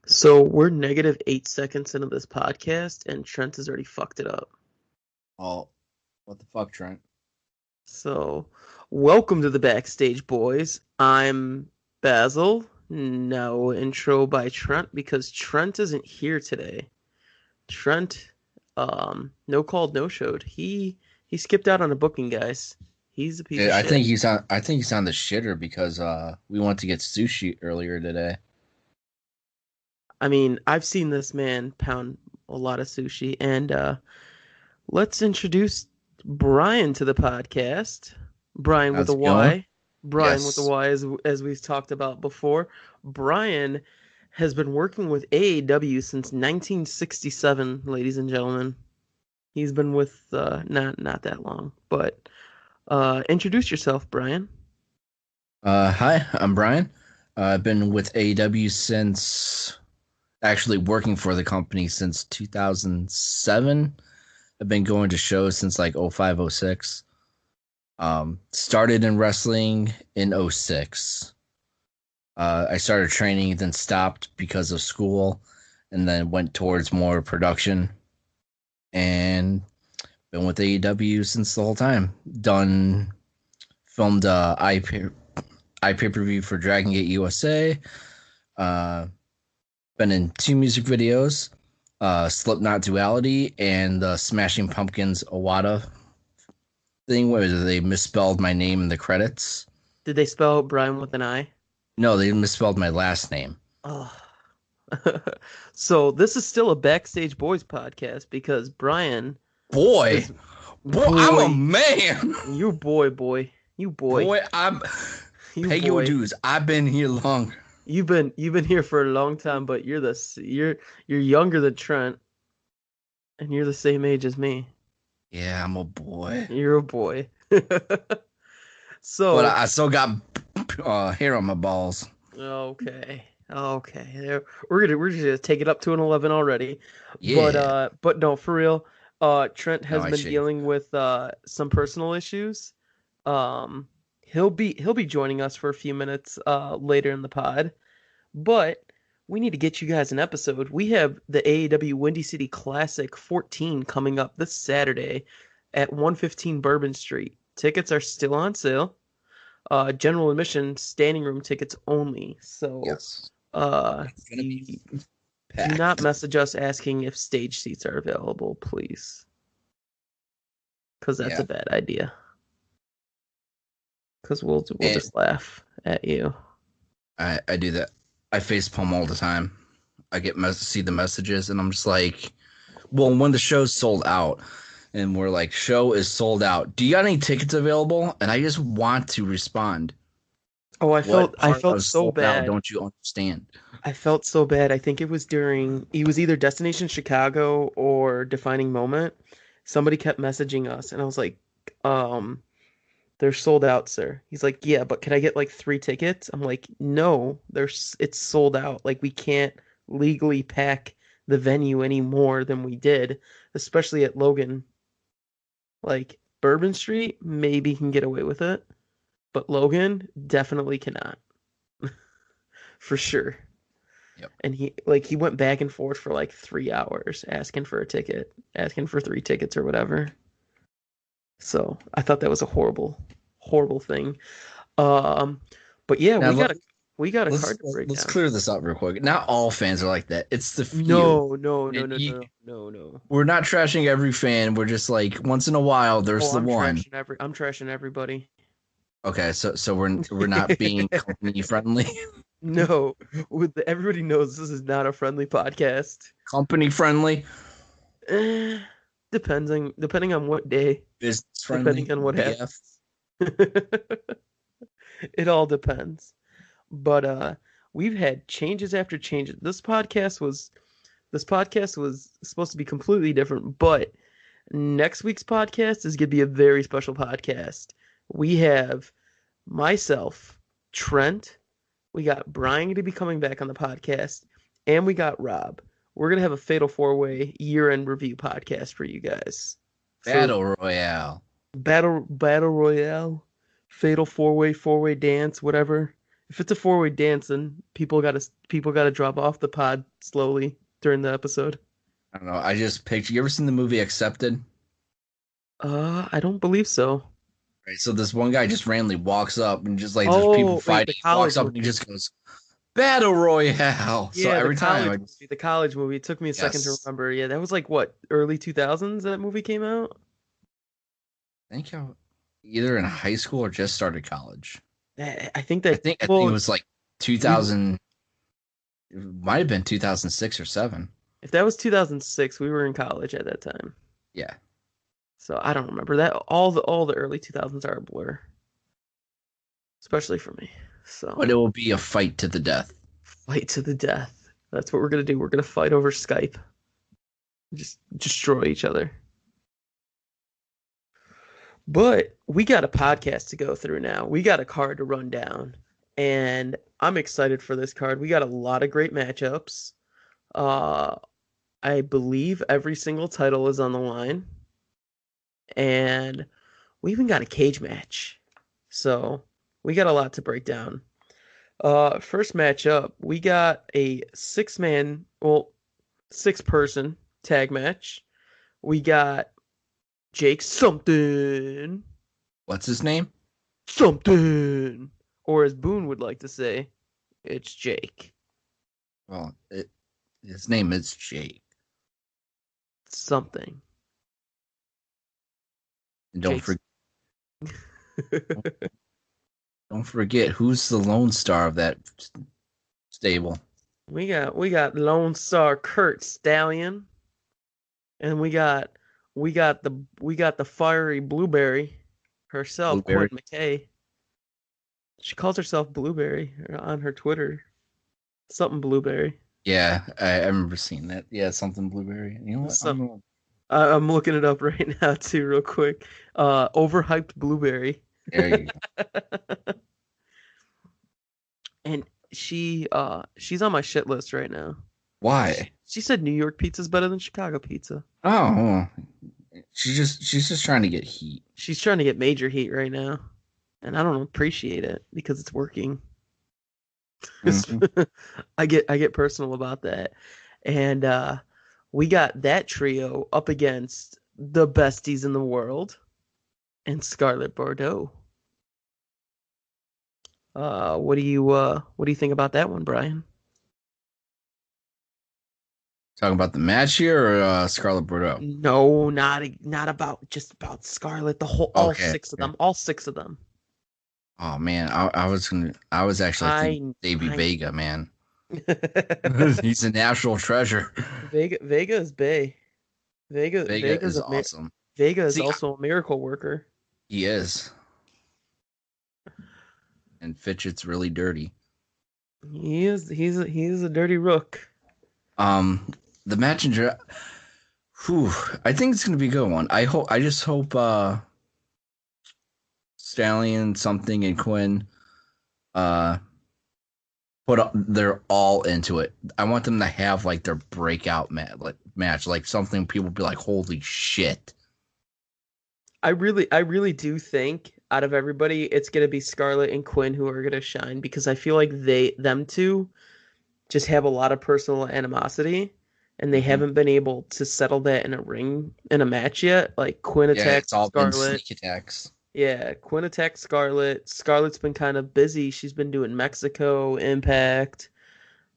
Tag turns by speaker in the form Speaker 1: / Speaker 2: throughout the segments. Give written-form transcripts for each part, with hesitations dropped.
Speaker 1: So we're negative 8 seconds into this podcast, and Trent has already fucked it up.
Speaker 2: Oh, what the fuck, Trent?
Speaker 1: So, welcome to the Backstage Boys. I'm Basil. No intro by Trent because Trent isn't here today. Trent, no called, no showed. He skipped out on a booking, guys. He's a piece of
Speaker 2: I
Speaker 1: shit.
Speaker 2: think he's on. I think he's on the shitter because we went to get sushi earlier today.
Speaker 1: I mean, I've seen this man pound a lot of sushi, and let's introduce Brian to the podcast. Brian with
Speaker 2: How's
Speaker 1: a
Speaker 2: it going?
Speaker 1: Y. Brian with a
Speaker 2: Yes.
Speaker 1: Y, as we've talked about before. Brian has been working with AAW since 1967, ladies and gentlemen. He's been with not that long, but introduce yourself, Brian.
Speaker 2: Hi, I'm Brian. I've been with AEW since actually working for the company since 2007. I've been going to shows since like 05, 06. Started in wrestling in 06. I started training, then stopped because of school, and then went towards more production. And been with AEW since the whole time. Filmed iPay-per-view for Dragon Gate USA. Uh, been in 2 music videos, Slipknot Duality and the Smashing Pumpkins Awada thing where they misspelled my name in the credits.
Speaker 1: Did they spell Brian with an I?
Speaker 2: No, they misspelled my last name.
Speaker 1: Oh. So this is still a Backstage Boys podcast because Brian
Speaker 2: Boy,
Speaker 1: is
Speaker 2: I'm a
Speaker 1: boy.
Speaker 2: man.
Speaker 1: You boy. You boy.
Speaker 2: Boy, I'm
Speaker 1: You
Speaker 2: pay your
Speaker 1: boy.
Speaker 2: dues. I've been here longer.
Speaker 1: You've been here for a long time, but you're younger than Trent, and you're the same age as me.
Speaker 2: Yeah, I'm a boy.
Speaker 1: You're a boy.
Speaker 2: But
Speaker 1: So,
Speaker 2: I still got hair on my balls.
Speaker 1: okay. We're just gonna take it up to an 11 already.
Speaker 2: Yeah.
Speaker 1: But no, for real. Trent
Speaker 2: No,
Speaker 1: has
Speaker 2: I
Speaker 1: been
Speaker 2: shave.
Speaker 1: dealing with some personal issues. Um he'll be joining us for a few minutes later in the pod. But we need to get you guys an episode. We have the AAW Windy City Classic 14 coming up this Saturday at 115 Bourbon Street. Tickets are still on sale. General admission, standing room tickets only. So
Speaker 2: Yes.
Speaker 1: uh,
Speaker 2: It's gonna be
Speaker 1: you do not
Speaker 2: packed.
Speaker 1: message us asking if stage seats are available, please, because that's
Speaker 2: Yeah.
Speaker 1: a bad idea. Because we'll
Speaker 2: And
Speaker 1: just laugh at you.
Speaker 2: I do that. I face palm all the time. I get see the messages and I'm just like, well, when the show's sold out and we're like, show is sold out. Do you got any tickets available? And I just want to respond.
Speaker 1: Oh,
Speaker 2: What
Speaker 1: I
Speaker 2: part
Speaker 1: felt
Speaker 2: of
Speaker 1: so
Speaker 2: sold out
Speaker 1: bad.
Speaker 2: don't you understand?
Speaker 1: I felt so bad. I think it was either Destination Chicago or Defining Moment. Somebody kept messaging us, and I was like, um, they're sold out, sir. He's like, yeah, but can I get like 3 tickets? I'm like, no, it's sold out. Like, we can't legally pack the venue any more than we did, especially at Logan. Like, Bourbon Street maybe can get away with it, but Logan definitely cannot, for sure.
Speaker 2: Yep.
Speaker 1: And he went back and forth for like 3 hours asking for a ticket, asking for 3 tickets or whatever. So I thought that was a horrible thing. Um, but yeah,
Speaker 2: Now
Speaker 1: we got a
Speaker 2: let's
Speaker 1: card to break
Speaker 2: let's
Speaker 1: down.
Speaker 2: clear this up real quick. Not all fans are like that. It's the few.
Speaker 1: No,
Speaker 2: And
Speaker 1: no.
Speaker 2: we're not trashing every fan. We're just like once in a while there's
Speaker 1: Oh,
Speaker 2: the one.
Speaker 1: I'm trashing everybody.
Speaker 2: Okay, so we're not being company friendly.
Speaker 1: No, everybody knows this is not a friendly podcast.
Speaker 2: Company friendly,
Speaker 1: Eh, depending on what day,
Speaker 2: business friendly,
Speaker 1: depending on what
Speaker 2: BF.
Speaker 1: happens. It all depends. But we've had changes after changes. This podcast was supposed to be completely different, but next week's podcast is going to be a very special podcast. We have myself, Trent, we got Brian to be coming back on the podcast, and we got Rob. We're going to have a Fatal 4-Way year-end review podcast for you guys. So
Speaker 2: Battle Royale.
Speaker 1: battle royale, Fatal 4-Way dance, whatever. If it's a four-way dance, then people gotta drop off the pod slowly during the episode.
Speaker 2: I don't know. I just picture. You ever seen the movie Accepted?
Speaker 1: I don't believe so.
Speaker 2: Right. So this one guy just randomly walks up and just like there's people
Speaker 1: Oh, wait, the
Speaker 2: fighting. He walks
Speaker 1: college
Speaker 2: up and he
Speaker 1: movie.
Speaker 2: just goes Battle Royale. So
Speaker 1: Yeah, the
Speaker 2: every time
Speaker 1: college
Speaker 2: I
Speaker 1: movie. The college movie. It took me a second to
Speaker 2: yes,
Speaker 1: remember. Yeah, that was like what, early 2000s that movie came out?
Speaker 2: I think I either in high school or just started college.
Speaker 1: I think that
Speaker 2: I think it
Speaker 1: well,
Speaker 2: was like
Speaker 1: we
Speaker 2: 2000. It might have been 2006 or seven.
Speaker 1: if that was 2006, we were in college at that time.
Speaker 2: Yeah.
Speaker 1: So I don't remember that. All the early 2000s are a blur, especially for me. So
Speaker 2: But it will be a fight to the death.
Speaker 1: fight to the death. That's what we're gonna do. We're gonna fight over Skype. Just destroy each other. But we got a podcast to go through now. We got a card to run down. And I'm excited for this card. We got a lot of great matchups. Uh I believe every single title is on the line. And we even got a cage match. So we got a lot to break down. First matchup, we got a six-person tag match. We got Jake something,
Speaker 2: What's his name?
Speaker 1: something, or as Boone would like to say, it's Jake
Speaker 2: Well, his name is Jake.
Speaker 1: something.
Speaker 2: And
Speaker 1: Jake's.
Speaker 2: don't forget who's the Lone Star of that stable.
Speaker 1: we got Lone Star Kurt Stallion, and we got the fiery Blueberry herself, Quinn
Speaker 2: Blueberry.
Speaker 1: McKay. She calls herself Blueberry on her Twitter. Something Blueberry.
Speaker 2: Yeah, I remember seeing that. Yeah, something blueberry. You know what?
Speaker 1: Some, I'm looking it up right now too, real quick. Overhyped Blueberry.
Speaker 2: There you go.
Speaker 1: And she's on my shit list right now.
Speaker 2: Why?
Speaker 1: She said New York pizza's better than Chicago pizza.
Speaker 2: Oh, well, she's just trying to get heat.
Speaker 1: She's trying to get major heat right now. And I don't appreciate it because it's working.
Speaker 2: Mhm.
Speaker 1: I get personal about that. And we got that trio up against the besties in the world and Scarlett Bordeaux. What do you think about that one, Brian?
Speaker 2: Talking about the match here or Scarlet Bordeaux?
Speaker 1: No, not about just about Scarlett. All
Speaker 2: Okay.
Speaker 1: six of them. All six of them.
Speaker 2: Oh man, I was actually thinking Davey Vega, man. He's a national treasure.
Speaker 1: Vega is Bay.
Speaker 2: Vega
Speaker 1: Vega's
Speaker 2: is awesome.
Speaker 1: Vega is
Speaker 2: See,
Speaker 1: also a miracle worker.
Speaker 2: He is. And Fitchett's really dirty.
Speaker 1: He is. He's a dirty rook.
Speaker 2: The match in I think it's gonna be a good one. I just hope Stallion, something, and Quinn they're all into it. I want them to have like their breakout match, like something people be like, holy shit.
Speaker 1: I really do think out of everybody, it's gonna be Scarlett and Quinn who are gonna shine because I feel like them two just have a lot of personal animosity, and they haven't been able to settle that in a match yet. Like Quinn attacks
Speaker 2: It's all
Speaker 1: Scarlett.
Speaker 2: been sneak attacks.
Speaker 1: Yeah, Quinn attacked Scarlett. Scarlett's been kind of busy. She's been doing Mexico, Impact.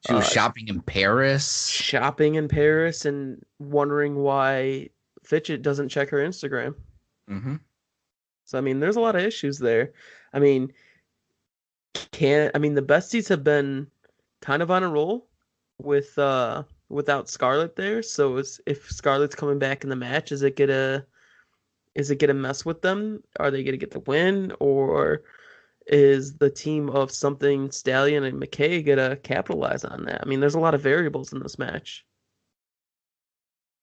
Speaker 2: She was shopping in Paris.
Speaker 1: Shopping in Paris and wondering why Fitchett doesn't check her Instagram.
Speaker 2: Mm-hmm.
Speaker 1: So, I mean, there's a lot of issues there. I mean, the besties have been kind of on a roll without Scarlett there. So if Scarlett's coming back in the match, is it gonna mess with them? Are they gonna get the win, or is the team of something Stallion and McKay gonna capitalize on that? I mean, there's a lot of variables in this match.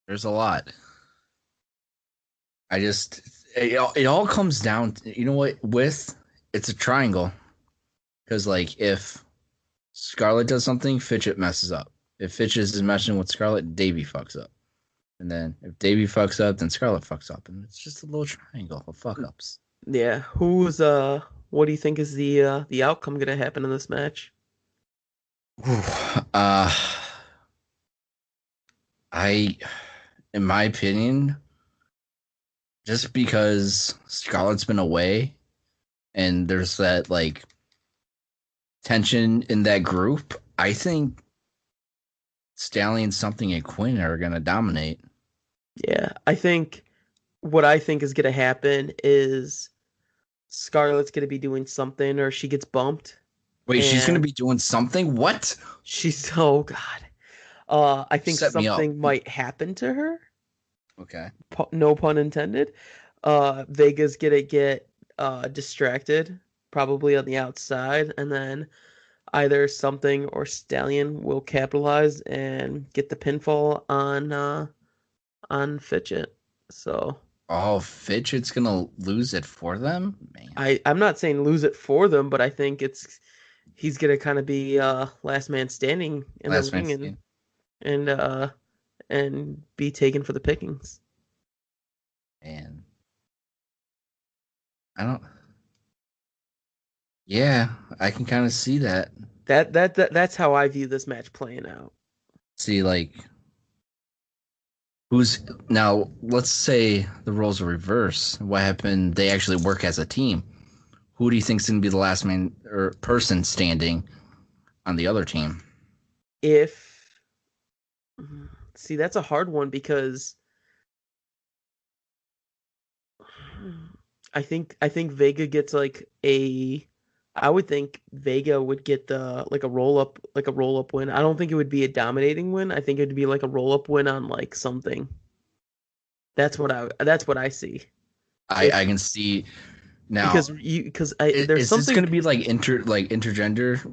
Speaker 2: There's a lot. It all comes down to, you know what, it's a triangle. Because like if Scarlett does something, Fitchett messes up. If Fitchett is messing with Scarlett, Davey fucks up. And then if Davey fucks up, then Scarlett fucks up. And it's just a little triangle of fuck ups.
Speaker 1: Yeah. What do you think is the outcome gonna happen in this match?
Speaker 2: Whew. I, in my opinion, just because Scarlett's been away and there's that like tension in that group, I think Stallion, Something, and Quinn are gonna dominate.
Speaker 1: Yeah, I think what I think is gonna happen is Scarlett's gonna be doing something, or she gets bumped,
Speaker 2: Wait, she's gonna
Speaker 1: and
Speaker 2: be doing something? What?
Speaker 1: she's oh god. I think
Speaker 2: Set me up.
Speaker 1: something might happen to her.
Speaker 2: Okay.
Speaker 1: No pun intended. Vega's gonna get distracted, probably on the outside, and then either something or Stallion will capitalize and get the pinfall on Fitchett. So
Speaker 2: Oh, Fidget's gonna lose it for them? Man.
Speaker 1: I'm not saying lose it for them, but I think he's gonna kind of be last man standing in the
Speaker 2: Last man
Speaker 1: ring
Speaker 2: standing.
Speaker 1: and and be taken for the pickings.
Speaker 2: And I don't. Yeah, I can kind of see that.
Speaker 1: That's how I view this match playing out.
Speaker 2: See, like, who's now? Let's say the roles are reversed. What happened? They actually work as a team. Who do you think's gonna be the last man or person standing on the other team?
Speaker 1: If See, that's a hard one because I think Vega gets like a I would think Vega would get the like a roll up win. I don't think it would be a dominating win. I think it'd be like a roll up win on like something. That's what I see. If
Speaker 2: I can see now.
Speaker 1: because I there's
Speaker 2: Is this
Speaker 1: something
Speaker 2: gonna be like intergender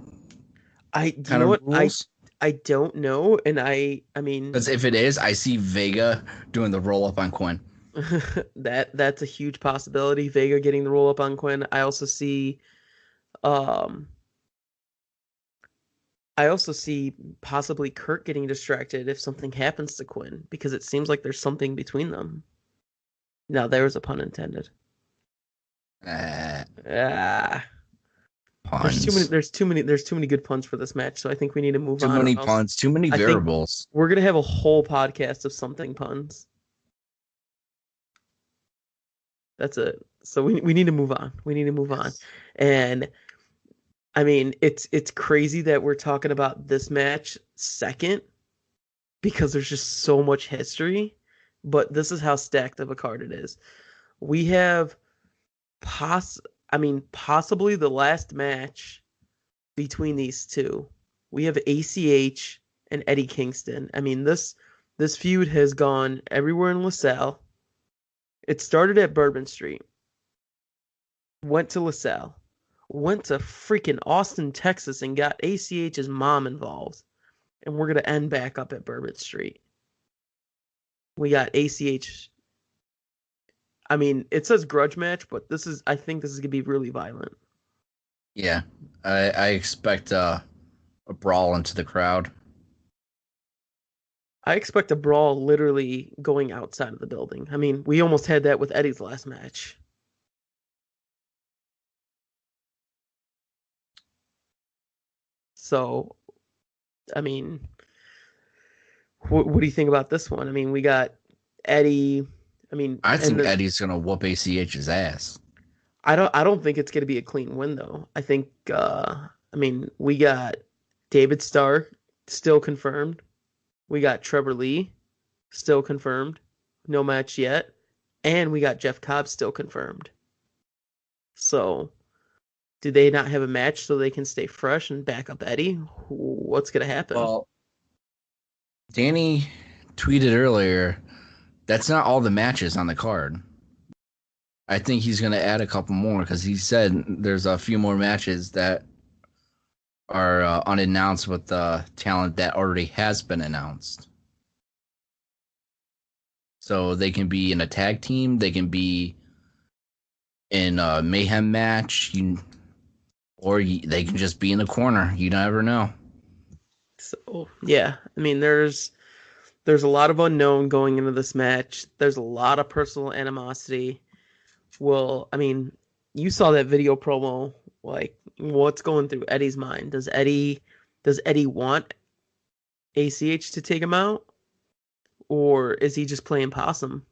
Speaker 1: I you
Speaker 2: kind
Speaker 1: know
Speaker 2: of
Speaker 1: what
Speaker 2: rules?
Speaker 1: I don't know, and I mean
Speaker 2: Because if it is, I see Vega doing the roll up on Quinn.
Speaker 1: that's a huge possibility. Vega getting the roll up on Quinn. Um I also see possibly Kurt getting distracted if something happens to Quinn because it seems like there's something between them. Now there was a pun intended.
Speaker 2: Uh,
Speaker 1: Ah,
Speaker 2: Puns.
Speaker 1: there's too many good puns for this match, so I think we need to move
Speaker 2: Too
Speaker 1: on, or
Speaker 2: many
Speaker 1: else
Speaker 2: puns. Too many
Speaker 1: I think
Speaker 2: variables.
Speaker 1: we're gonna have a whole podcast of something puns. That's it. So we need to move on. We need to move on.
Speaker 2: Yes.
Speaker 1: And I mean, it's crazy that we're talking about this match second because there's just so much history, but this is how stacked of a card it is. We have poss I mean, possibly the last match between these two. We have ACH and Eddie Kingston. I mean, this feud has gone everywhere in LaSalle. It started at Bourbon Street, went to LaSalle, went to freaking Austin, Texas, and got ACH's mom involved. And we're gonna end back up at Bourbon Street. We got ACH. I mean, it says grudge match, but I think this is gonna be really violent.
Speaker 2: Yeah. I expect a brawl into the crowd.
Speaker 1: I expect a brawl literally going outside of the building. I mean, we almost had that with Eddie's last match. So, I mean, what do you think about this one? I mean, we got Eddie. I mean,
Speaker 2: I
Speaker 1: and
Speaker 2: think Eddie's gonna whoop ACH's ass.
Speaker 1: I don't think it's gonna be a clean win though. I mean, we got David Starr still confirmed. We got Trevor Lee still confirmed. No match yet. And we got Jeff Cobb still confirmed. So, do they not have a match so they can stay fresh and back up Eddie? What's gonna happen?
Speaker 2: Well, Danny tweeted earlier that's not all the matches on the card. I think he's going to add a couple more because he said there's a few more matches that are unannounced with the talent that already has been announced. So they can be in a tag team, they can be in a mayhem match, they can just be in the corner. You never know.
Speaker 1: So yeah, I mean, there's a lot of unknown going into this match. There's a lot of personal animosity. Well, I mean, you saw that video promo. Like, what's going through Eddie's mind? Does Eddie want ACH to take him out, or is he just playing possum?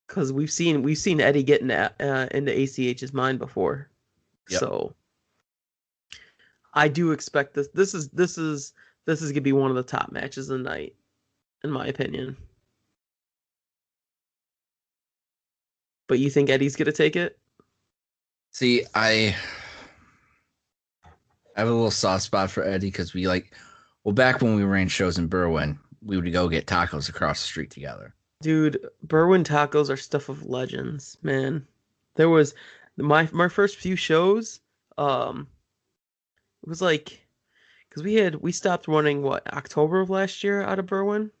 Speaker 1: Because we've seen Eddie get into ACH's mind before.
Speaker 2: Yep.
Speaker 1: So I do expect this. This is gonna be one of the top matches of the night, in my opinion. But you think Eddie's gonna take it?
Speaker 2: See, I have a little soft spot for Eddie because back when we ran shows in Berwyn, we would go get tacos across the street together.
Speaker 1: Dude, Berwyn tacos are stuff of legends, man. There was my first few shows. It was like because we stopped running October of last year out of Berwyn,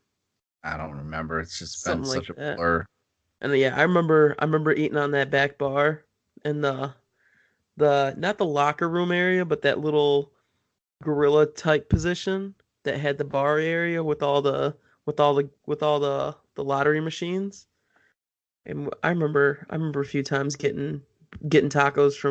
Speaker 2: I don't remember. It's just been
Speaker 1: something like
Speaker 2: such a
Speaker 1: that.
Speaker 2: blur.
Speaker 1: And yeah, I remember eating on that back bar in the not the locker room area, but that little gorilla type position that had the bar area with all the lottery machines. And I remember a few times getting tacos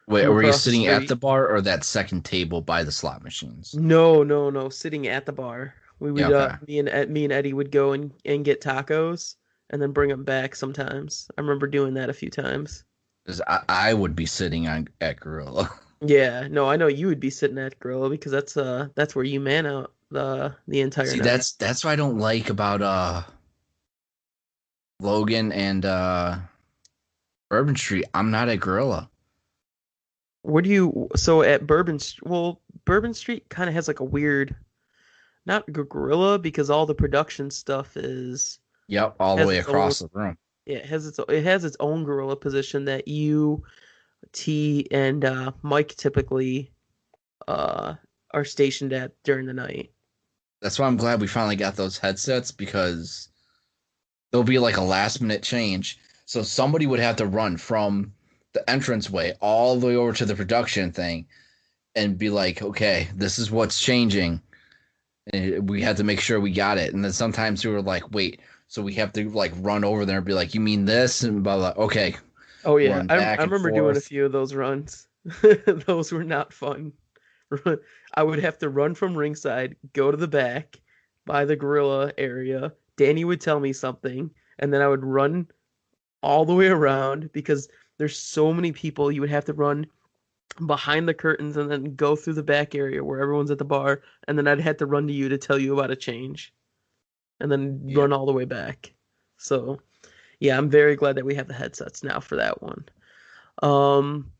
Speaker 2: Wait,
Speaker 1: from
Speaker 2: were you
Speaker 1: across the
Speaker 2: sitting at
Speaker 1: street.
Speaker 2: the bar or that second table by the slot machines?
Speaker 1: No, no, no, sitting at the bar. We
Speaker 2: Yeah,
Speaker 1: would
Speaker 2: okay.
Speaker 1: me and Eddie would go and get tacos and then bring them back sometimes. I remember doing that a few times.
Speaker 2: 'Cause I would be sitting at Gorilla.
Speaker 1: Yeah, no, I know you would be sitting at Gorilla because that's where you man out the entire
Speaker 2: See,
Speaker 1: night.
Speaker 2: that's what I don't like about Logan and Bourbon Street. I'm not at Gorilla.
Speaker 1: Where do you so at Bourbon Street kind of has like a weird not gorilla because all the production stuff is
Speaker 2: Yep, all the
Speaker 1: has
Speaker 2: way
Speaker 1: its own
Speaker 2: across the room.
Speaker 1: yeah, it has its own gorilla position that you T and Mike typically uh are stationed at during the night.
Speaker 2: That's why I'm glad we finally got those headsets because there'll be like a last minute change. So somebody would have to run from the entranceway all the way over to the production thing and be like, okay, this is what's changing. And we had to make sure we got it. And then sometimes we were like, wait, so we have to like run over there and be like, you mean this? And blah, blah. Okay,
Speaker 1: Oh yeah,
Speaker 2: run
Speaker 1: I
Speaker 2: back and
Speaker 1: remember doing a
Speaker 2: forth.
Speaker 1: few of those runs. Those were not fun. I would have to run from ringside, go to the back by the gorilla area. Danny would tell me something, and then I would run all the way around because there's so many people. You would have to run behind the curtains and then go through the back area where everyone's at the bar, and then I'd have to run to you to tell you about a change, and then
Speaker 2: Yeah.
Speaker 1: run all the way back. So yeah, I'm very glad that we have the headsets now for that one. Um,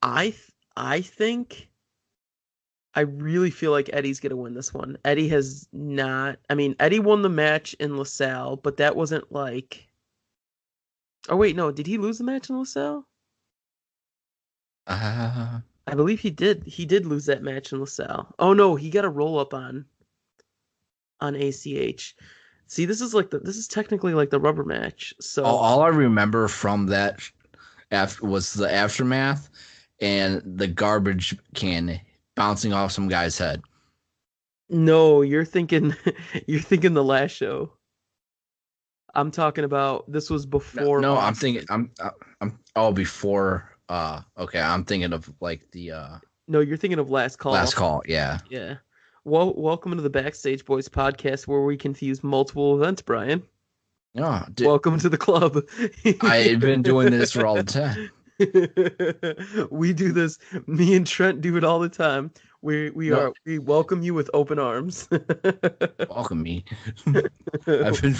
Speaker 1: I think I really feel like Eddie's gonna win this one. Eddie has not. I mean, Eddie won the match in LaSalle, but that wasn't like. Oh wait, no, did he lose the match in LaSalle?
Speaker 2: Uh,
Speaker 1: I believe he did. He did lose that match in LaSalle. Oh no, he got a roll up on ACH. See, this is technically like the rubber match. So
Speaker 2: all I remember from that after was the aftermath and the garbage can bouncing off some guy's head.
Speaker 1: no, you're thinking you're thinking the last show. I'm talking about this was
Speaker 2: No,
Speaker 1: before
Speaker 2: no, I'm thinking
Speaker 1: Austin.
Speaker 2: I'm oh before okay, I'm thinking of like the
Speaker 1: No, you're thinking of Last
Speaker 2: last
Speaker 1: Call.
Speaker 2: call. Yeah.
Speaker 1: Yeah. Well, welcome to the Backstage Boys podcast where we confuse multiple events, Brian.
Speaker 2: No,
Speaker 1: Welcome to the club.
Speaker 2: I've been doing this for all the time.
Speaker 1: We do this. Me and Trent do it all the time.
Speaker 2: No,
Speaker 1: We welcome you with open arms.
Speaker 2: welcome me. I've been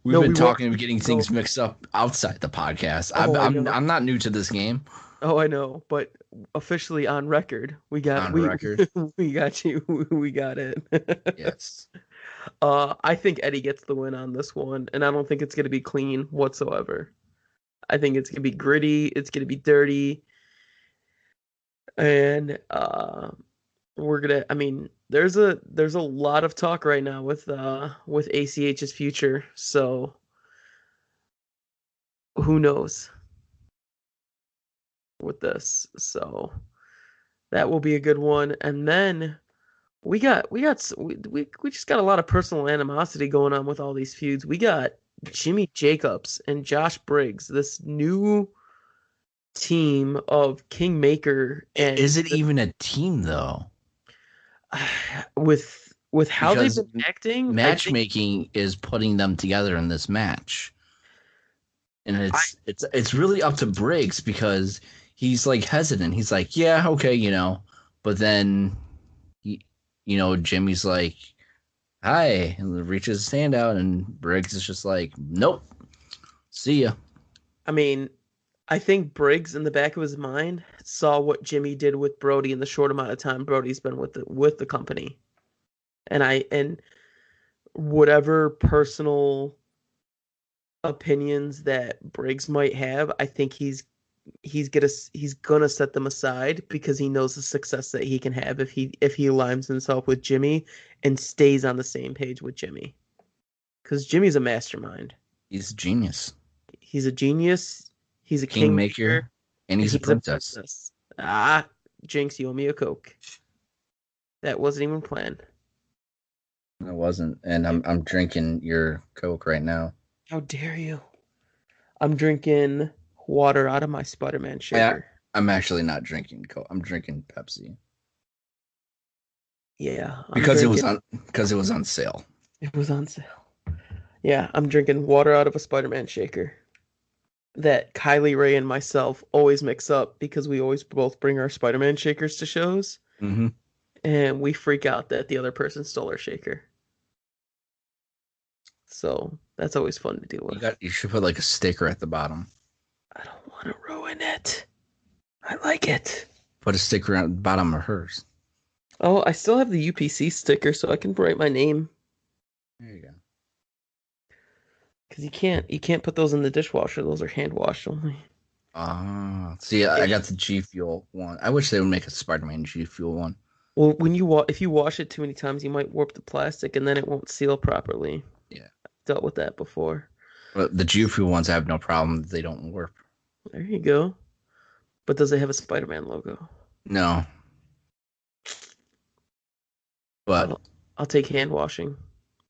Speaker 2: we've
Speaker 1: No,
Speaker 2: been
Speaker 1: we wel
Speaker 2: talking and getting
Speaker 1: no.
Speaker 2: things mixed up outside the podcast.
Speaker 1: Oh, I know.
Speaker 2: I'm not new to this game
Speaker 1: Oh, I know. But officially on record,
Speaker 2: on record.
Speaker 1: we got you. We got it.
Speaker 2: Yes.
Speaker 1: I think Eddie gets the win on this one, and I don't think it's gonna be clean whatsoever. I think it's gonna be gritty. It's gonna be dirty, and we're gonna. I mean, there's a lot of talk right now with ACH's future. So who knows with this? So that will be a good one. And then we just got a lot of personal animosity going on with all these feuds. We got Jimmy Jacobs and Josh Briggs, this new. team of Kingmaker and
Speaker 2: Is it even a team though?
Speaker 1: with how they've
Speaker 2: Because
Speaker 1: been acting, I think
Speaker 2: matchmaking is putting them together in this match, and
Speaker 1: I
Speaker 2: it's really up to Briggs because he's like hesitant. He's like, yeah, okay, but then he, Jimmy's like, hi, and reaches his hand out, and Briggs is just like, nope, see ya.
Speaker 1: I mean I think Briggs in the back of his mind saw what Jimmy did with Brody in the short amount of time Brody's been with the company. And whatever personal opinions that Briggs might have, I think he's gonna set them aside because he knows the success that he can have if he aligns himself with Jimmy and stays on the same page with Jimmy. Because Jimmy's a mastermind.
Speaker 2: He's a genius,
Speaker 1: He's a genius. He's a kingmaker.
Speaker 2: kingmaker, and
Speaker 1: And
Speaker 2: he's a
Speaker 1: he's a
Speaker 2: princess.
Speaker 1: princess. Ah, Jinx, you owe me a Coke. That wasn't even planned.
Speaker 2: It wasn't, and I'm drinking your Coke right now.
Speaker 1: How dare you? I'm drinking water out of my Spider-Man shaker.
Speaker 2: I'm actually not drinking Coke. I'm drinking Pepsi
Speaker 1: Yeah,
Speaker 2: because it was on sale.
Speaker 1: it was on sale. Yeah, I'm drinking water out of a Spider-Man shaker that Kylie Ray and myself always mix up because we always both bring our Spider-Man shakers to shows,
Speaker 2: Mm-hmm.
Speaker 1: and we freak out that the other person stole our shaker. So that's always fun to deal with.
Speaker 2: You should put like a sticker at the bottom.
Speaker 1: I don't want to ruin it. I like it.
Speaker 2: Put a sticker at the bottom of hers.
Speaker 1: Oh, I still have the UPC sticker, so I can write my name.
Speaker 2: There you go.
Speaker 1: Because you can't put those in the dishwasher. Those are hand washed only.
Speaker 2: See, I got the G Fuel one. I wish they would make a Spider-Man G Fuel one.
Speaker 1: Well, if you wash it too many times, you might warp the plastic, and then it won't seal properly.
Speaker 2: Yeah.
Speaker 1: I've dealt with that before.
Speaker 2: But the G Fuel ones, I have no problem. They don't warp.
Speaker 1: There you go. But does it have a Spider-Man logo?
Speaker 2: No. But
Speaker 1: I'll take hand washing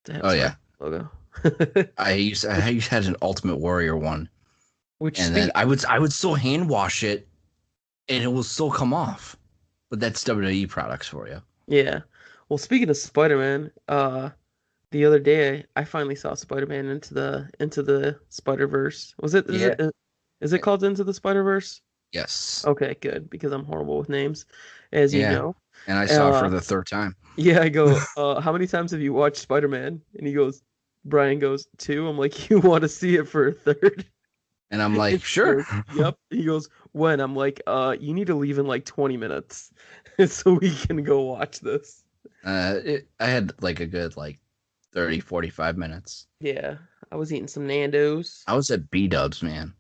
Speaker 1: to have a logo.
Speaker 2: I had an Ultimate Warrior one, then I would still hand wash it, and it will still come off. But that's WWE products for you.
Speaker 1: Yeah. Well, speaking of Spider-Man, the other day I finally saw Spider-Man into the Spider-Verse. Is it called Into the Spider-Verse?
Speaker 2: Yes.
Speaker 1: Okay, good, because I'm horrible with names, as you know.
Speaker 2: And I saw it for the third time.
Speaker 1: Yeah, I go, how many times have you watched Spider-Man? And Brian goes, 2. I'm like, you want to see it for a third?
Speaker 2: And I'm like, sure.
Speaker 1: Yep. He goes, when? I'm like, you need to leave in like 20 minutes so we can go watch this.
Speaker 2: I had like a good 30, 45 minutes.
Speaker 1: Yeah. I was eating some Nando's.
Speaker 2: I was at B-Dubs, man.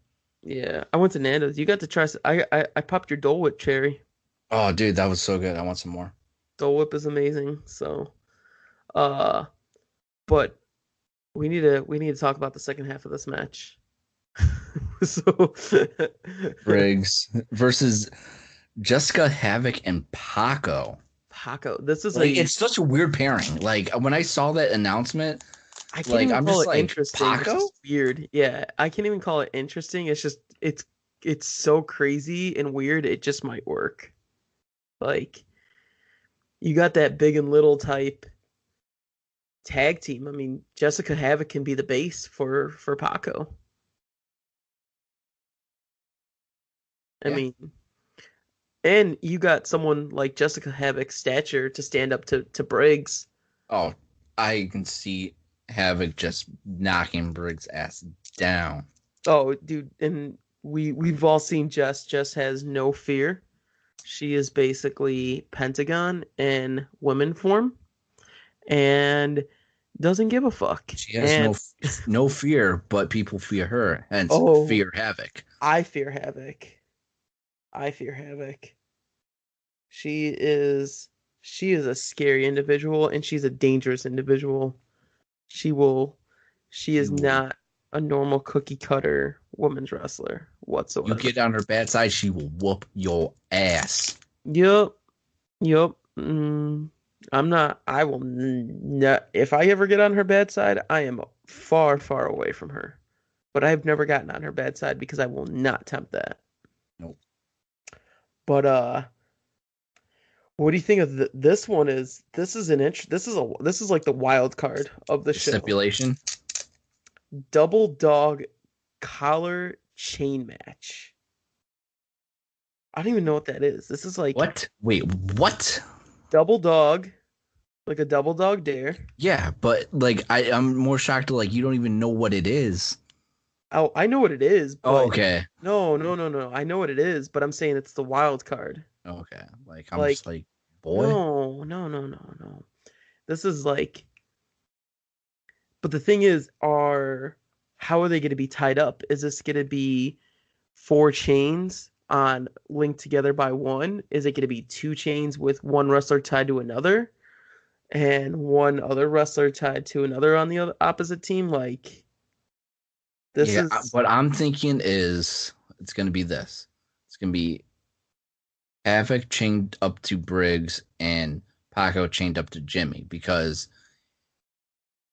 Speaker 1: Yeah. I went to Nando's. You got to try. I popped your Dole Whip cherry.
Speaker 2: Oh, dude, that was so good. I want some more.
Speaker 1: Dole Whip is amazing. So, but we need to talk about the second half of this match. So
Speaker 2: Briggs versus Jessica Havoc and Paco.
Speaker 1: This is
Speaker 2: it's such a weird pairing. Like when I saw that announcement,
Speaker 1: I can't even call it interesting.
Speaker 2: Paco?
Speaker 1: It's just weird. Yeah, I can't even call it interesting. It's just it's so crazy and weird. It just might work. Like you got that big and little type tag team. I mean, Jessica Havoc can be the base for Paco. I mean, and you got someone like Jessica Havoc's stature to stand up to Briggs.
Speaker 2: Oh, I can see Havoc just knocking Briggs' ass down.
Speaker 1: Oh, dude, and we've all seen Jess. Jess has no fear. She is basically Pentagon in women form, and doesn't give a fuck.
Speaker 2: She has no fear, but people fear her. Hence, fear Havoc.
Speaker 1: I fear Havoc. She is a scary individual, and she's a dangerous individual. She is not a normal cookie cutter women's wrestler whatsoever.
Speaker 2: You get on her bad side, she will whoop your ass.
Speaker 1: Yep. I will not. If I ever get on her bad side, I am far, far away from her. But I've never gotten on her bad side because I will not tempt that.
Speaker 2: Nope.
Speaker 1: But what do you think of this one? This is like the wild card of the
Speaker 2: The
Speaker 1: show.
Speaker 2: stipulation.
Speaker 1: Double dog collar chain match. I don't even know what that is. This is like
Speaker 2: What? Wait, what?
Speaker 1: double dog, like a double dog dare.
Speaker 2: Yeah, but like I'm more shocked to like you don't even know what it is.
Speaker 1: Oh, I know what it is,
Speaker 2: Oh,
Speaker 1: but
Speaker 2: okay.
Speaker 1: no. I know what it is, but I'm saying it's the wild card.
Speaker 2: Okay. Like I'm
Speaker 1: Like,
Speaker 2: just like, boy.
Speaker 1: no. This is like, but the thing is, how are they going to be tied up? Is this going to be four chains on linked together by one? Is it going to be two chains with one wrestler tied to another and one other wrestler tied to another on the other opposite team? Like, this
Speaker 2: Yeah,
Speaker 1: is
Speaker 2: what I'm thinking is it's gonna be this. It's gonna be Havoc chained up to Briggs and Paco chained up to Jimmy because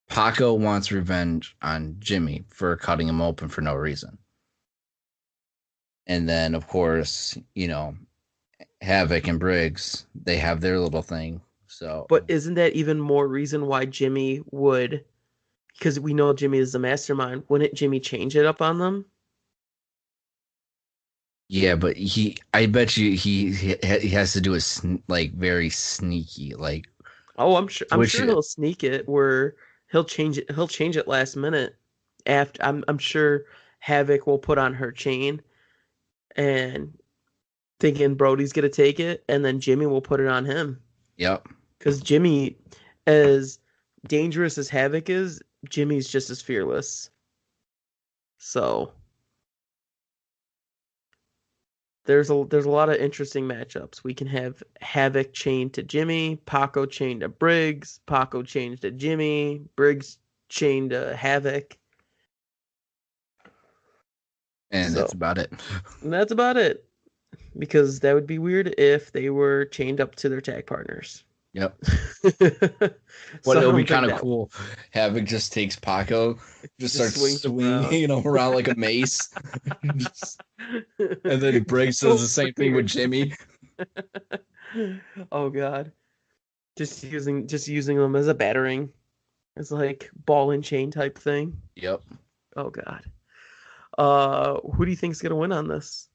Speaker 2: Paco wants revenge on Jimmy for cutting him open for no reason. And then, of course, Havoc and Briggs, they have their little thing. So,
Speaker 1: but isn't that even more reason why Jimmy would? Because we know Jimmy is the mastermind. Wouldn't Jimmy change it up on them?
Speaker 2: yeah, but I bet you he has to do it like very sneaky, like
Speaker 1: Oh, I'm sure. I'm
Speaker 2: which
Speaker 1: sure he'll sneak it where he'll change it. He'll change it last minute. After I'm sure Havoc will put on her chain and thinking Brody's gonna take it, and then Jimmy will put it on him
Speaker 2: yep.
Speaker 1: because Jimmy, as dangerous as Havoc is, Jimmy's just as fearless. So there's a lot of interesting matchups. We can have Havoc chained to Jimmy, Paco chained to Briggs, Paco chained to Jimmy, Briggs chained to Havoc.
Speaker 2: And
Speaker 1: So
Speaker 2: that's about it.
Speaker 1: and that's about it. Because that would be weird if they were chained up to their tag partners.
Speaker 2: Yep. But
Speaker 1: So I
Speaker 2: it'll be
Speaker 1: don't think
Speaker 2: kind of
Speaker 1: that
Speaker 2: cool. Havoc just takes Paco, just
Speaker 1: just
Speaker 2: starts
Speaker 1: swings around.
Speaker 2: swinging him around like a mace. And then Briggs does
Speaker 1: So
Speaker 2: the same thing with
Speaker 1: weird.
Speaker 2: Jimmy.
Speaker 1: Oh god. Just using them as a battering. It's like ball and chain type thing.
Speaker 2: Yep.
Speaker 1: Oh god. Who do you think's gonna win on this?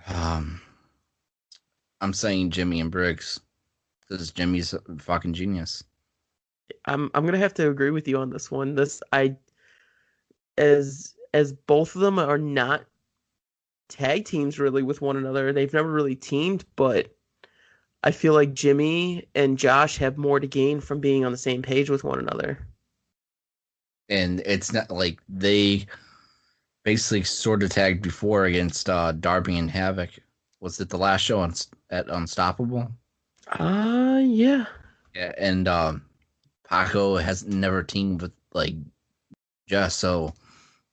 Speaker 2: Um, I'm saying Jimmy and Briggs because Jimmy's a fucking genius.
Speaker 1: I'm gonna have to agree with you on this one. This I as both of them are not tag teams really with one another. They've never really teamed, but I feel like Jimmy and Josh have more to gain from being on the same page with one another.
Speaker 2: And it's not like they basically sort of tagged before against Darby and Havoc. Was it the last show at Unstoppable?
Speaker 1: Yeah.
Speaker 2: Yeah, and Paco has never teamed with like Jess, so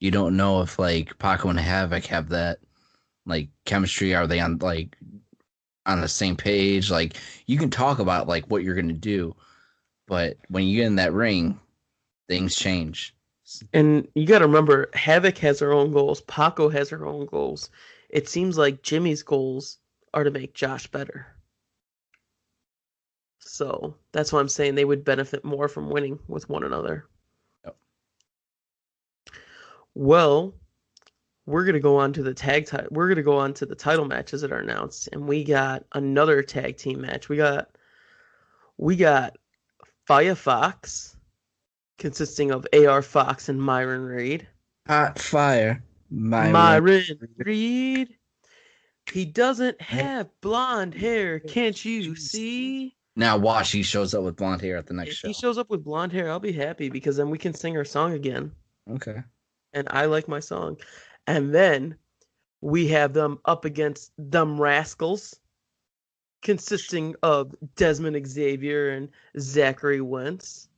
Speaker 2: you don't know if like Paco and Havoc have that like chemistry. Are they on the same page? Like you can talk about like what you're gonna do, but when you get in that ring, things change.
Speaker 1: And you got to remember, Havoc has her own goals. Paco has her own goals. It seems like Jimmy's goals are to make Josh better. So that's why I'm saying they would benefit more from winning with one another.
Speaker 2: Yep.
Speaker 1: Well, we're gonna go on to the we're gonna go on to the title matches that are announced, and we got another tag team match. We got Firefox, consisting of AR Fox and Myron Reed.
Speaker 2: Hot fire,
Speaker 1: Myron Reed. He doesn't have blonde hair, can't you see?
Speaker 2: Now watch, he shows up with blonde hair at the next
Speaker 1: If
Speaker 2: show.
Speaker 1: he shows up with blonde hair, I'll be happy because then we can sing our song again.
Speaker 2: Okay.
Speaker 1: And I like my song. And then we have them up against them rascals, consisting of Desmond Xavier and Zachary Wentz.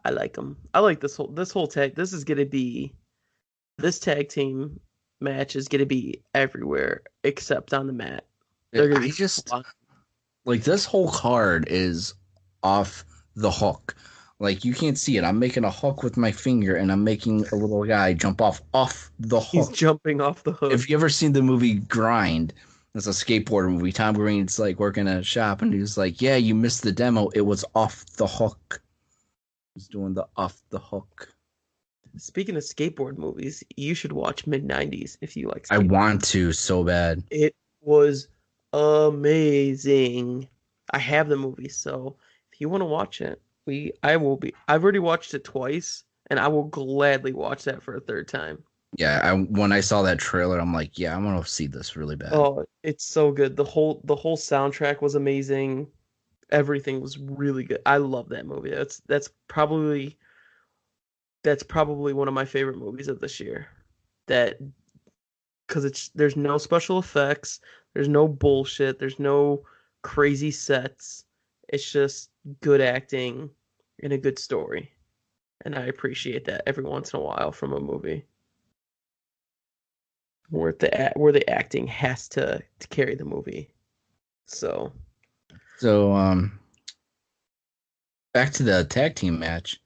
Speaker 1: I like them. I like this whole tag. This tag team match is gonna be everywhere except on the mat. They're gonna
Speaker 2: I
Speaker 1: be
Speaker 2: just like this whole card is off the hook. Like, you can't see it. I'm making a hook with my finger, and I'm making a little guy jump off the
Speaker 1: He's
Speaker 2: hook.
Speaker 1: jumping off the hook.
Speaker 2: If you ever seen the movie Grind, it's a skateboarder movie. Tom Green's like working at a shop, and he's like, "Yeah, you missed the demo. It was off the hook." He's doing the off the hook.
Speaker 1: Speaking of skateboard movies, you should watch mid-90s if you like
Speaker 2: I
Speaker 1: skateboard.
Speaker 2: want to so bad.
Speaker 1: It was amazing. I have the movie, so if you want to watch it, I've already watched it twice, and I will gladly watch that for a third time.
Speaker 2: Yeah, when I saw that trailer, I'm like, yeah, I want to see this really bad.
Speaker 1: Oh, it's so good. The whole soundtrack was amazing. Everything was really good. I love that movie. That's probably one of my favorite movies of this year. That because there's no special effects, there's no bullshit, there's no crazy sets. It's just good acting and a good story. And I appreciate that every once in a while from a movie where the acting has to carry the movie. So
Speaker 2: back to the tag team match.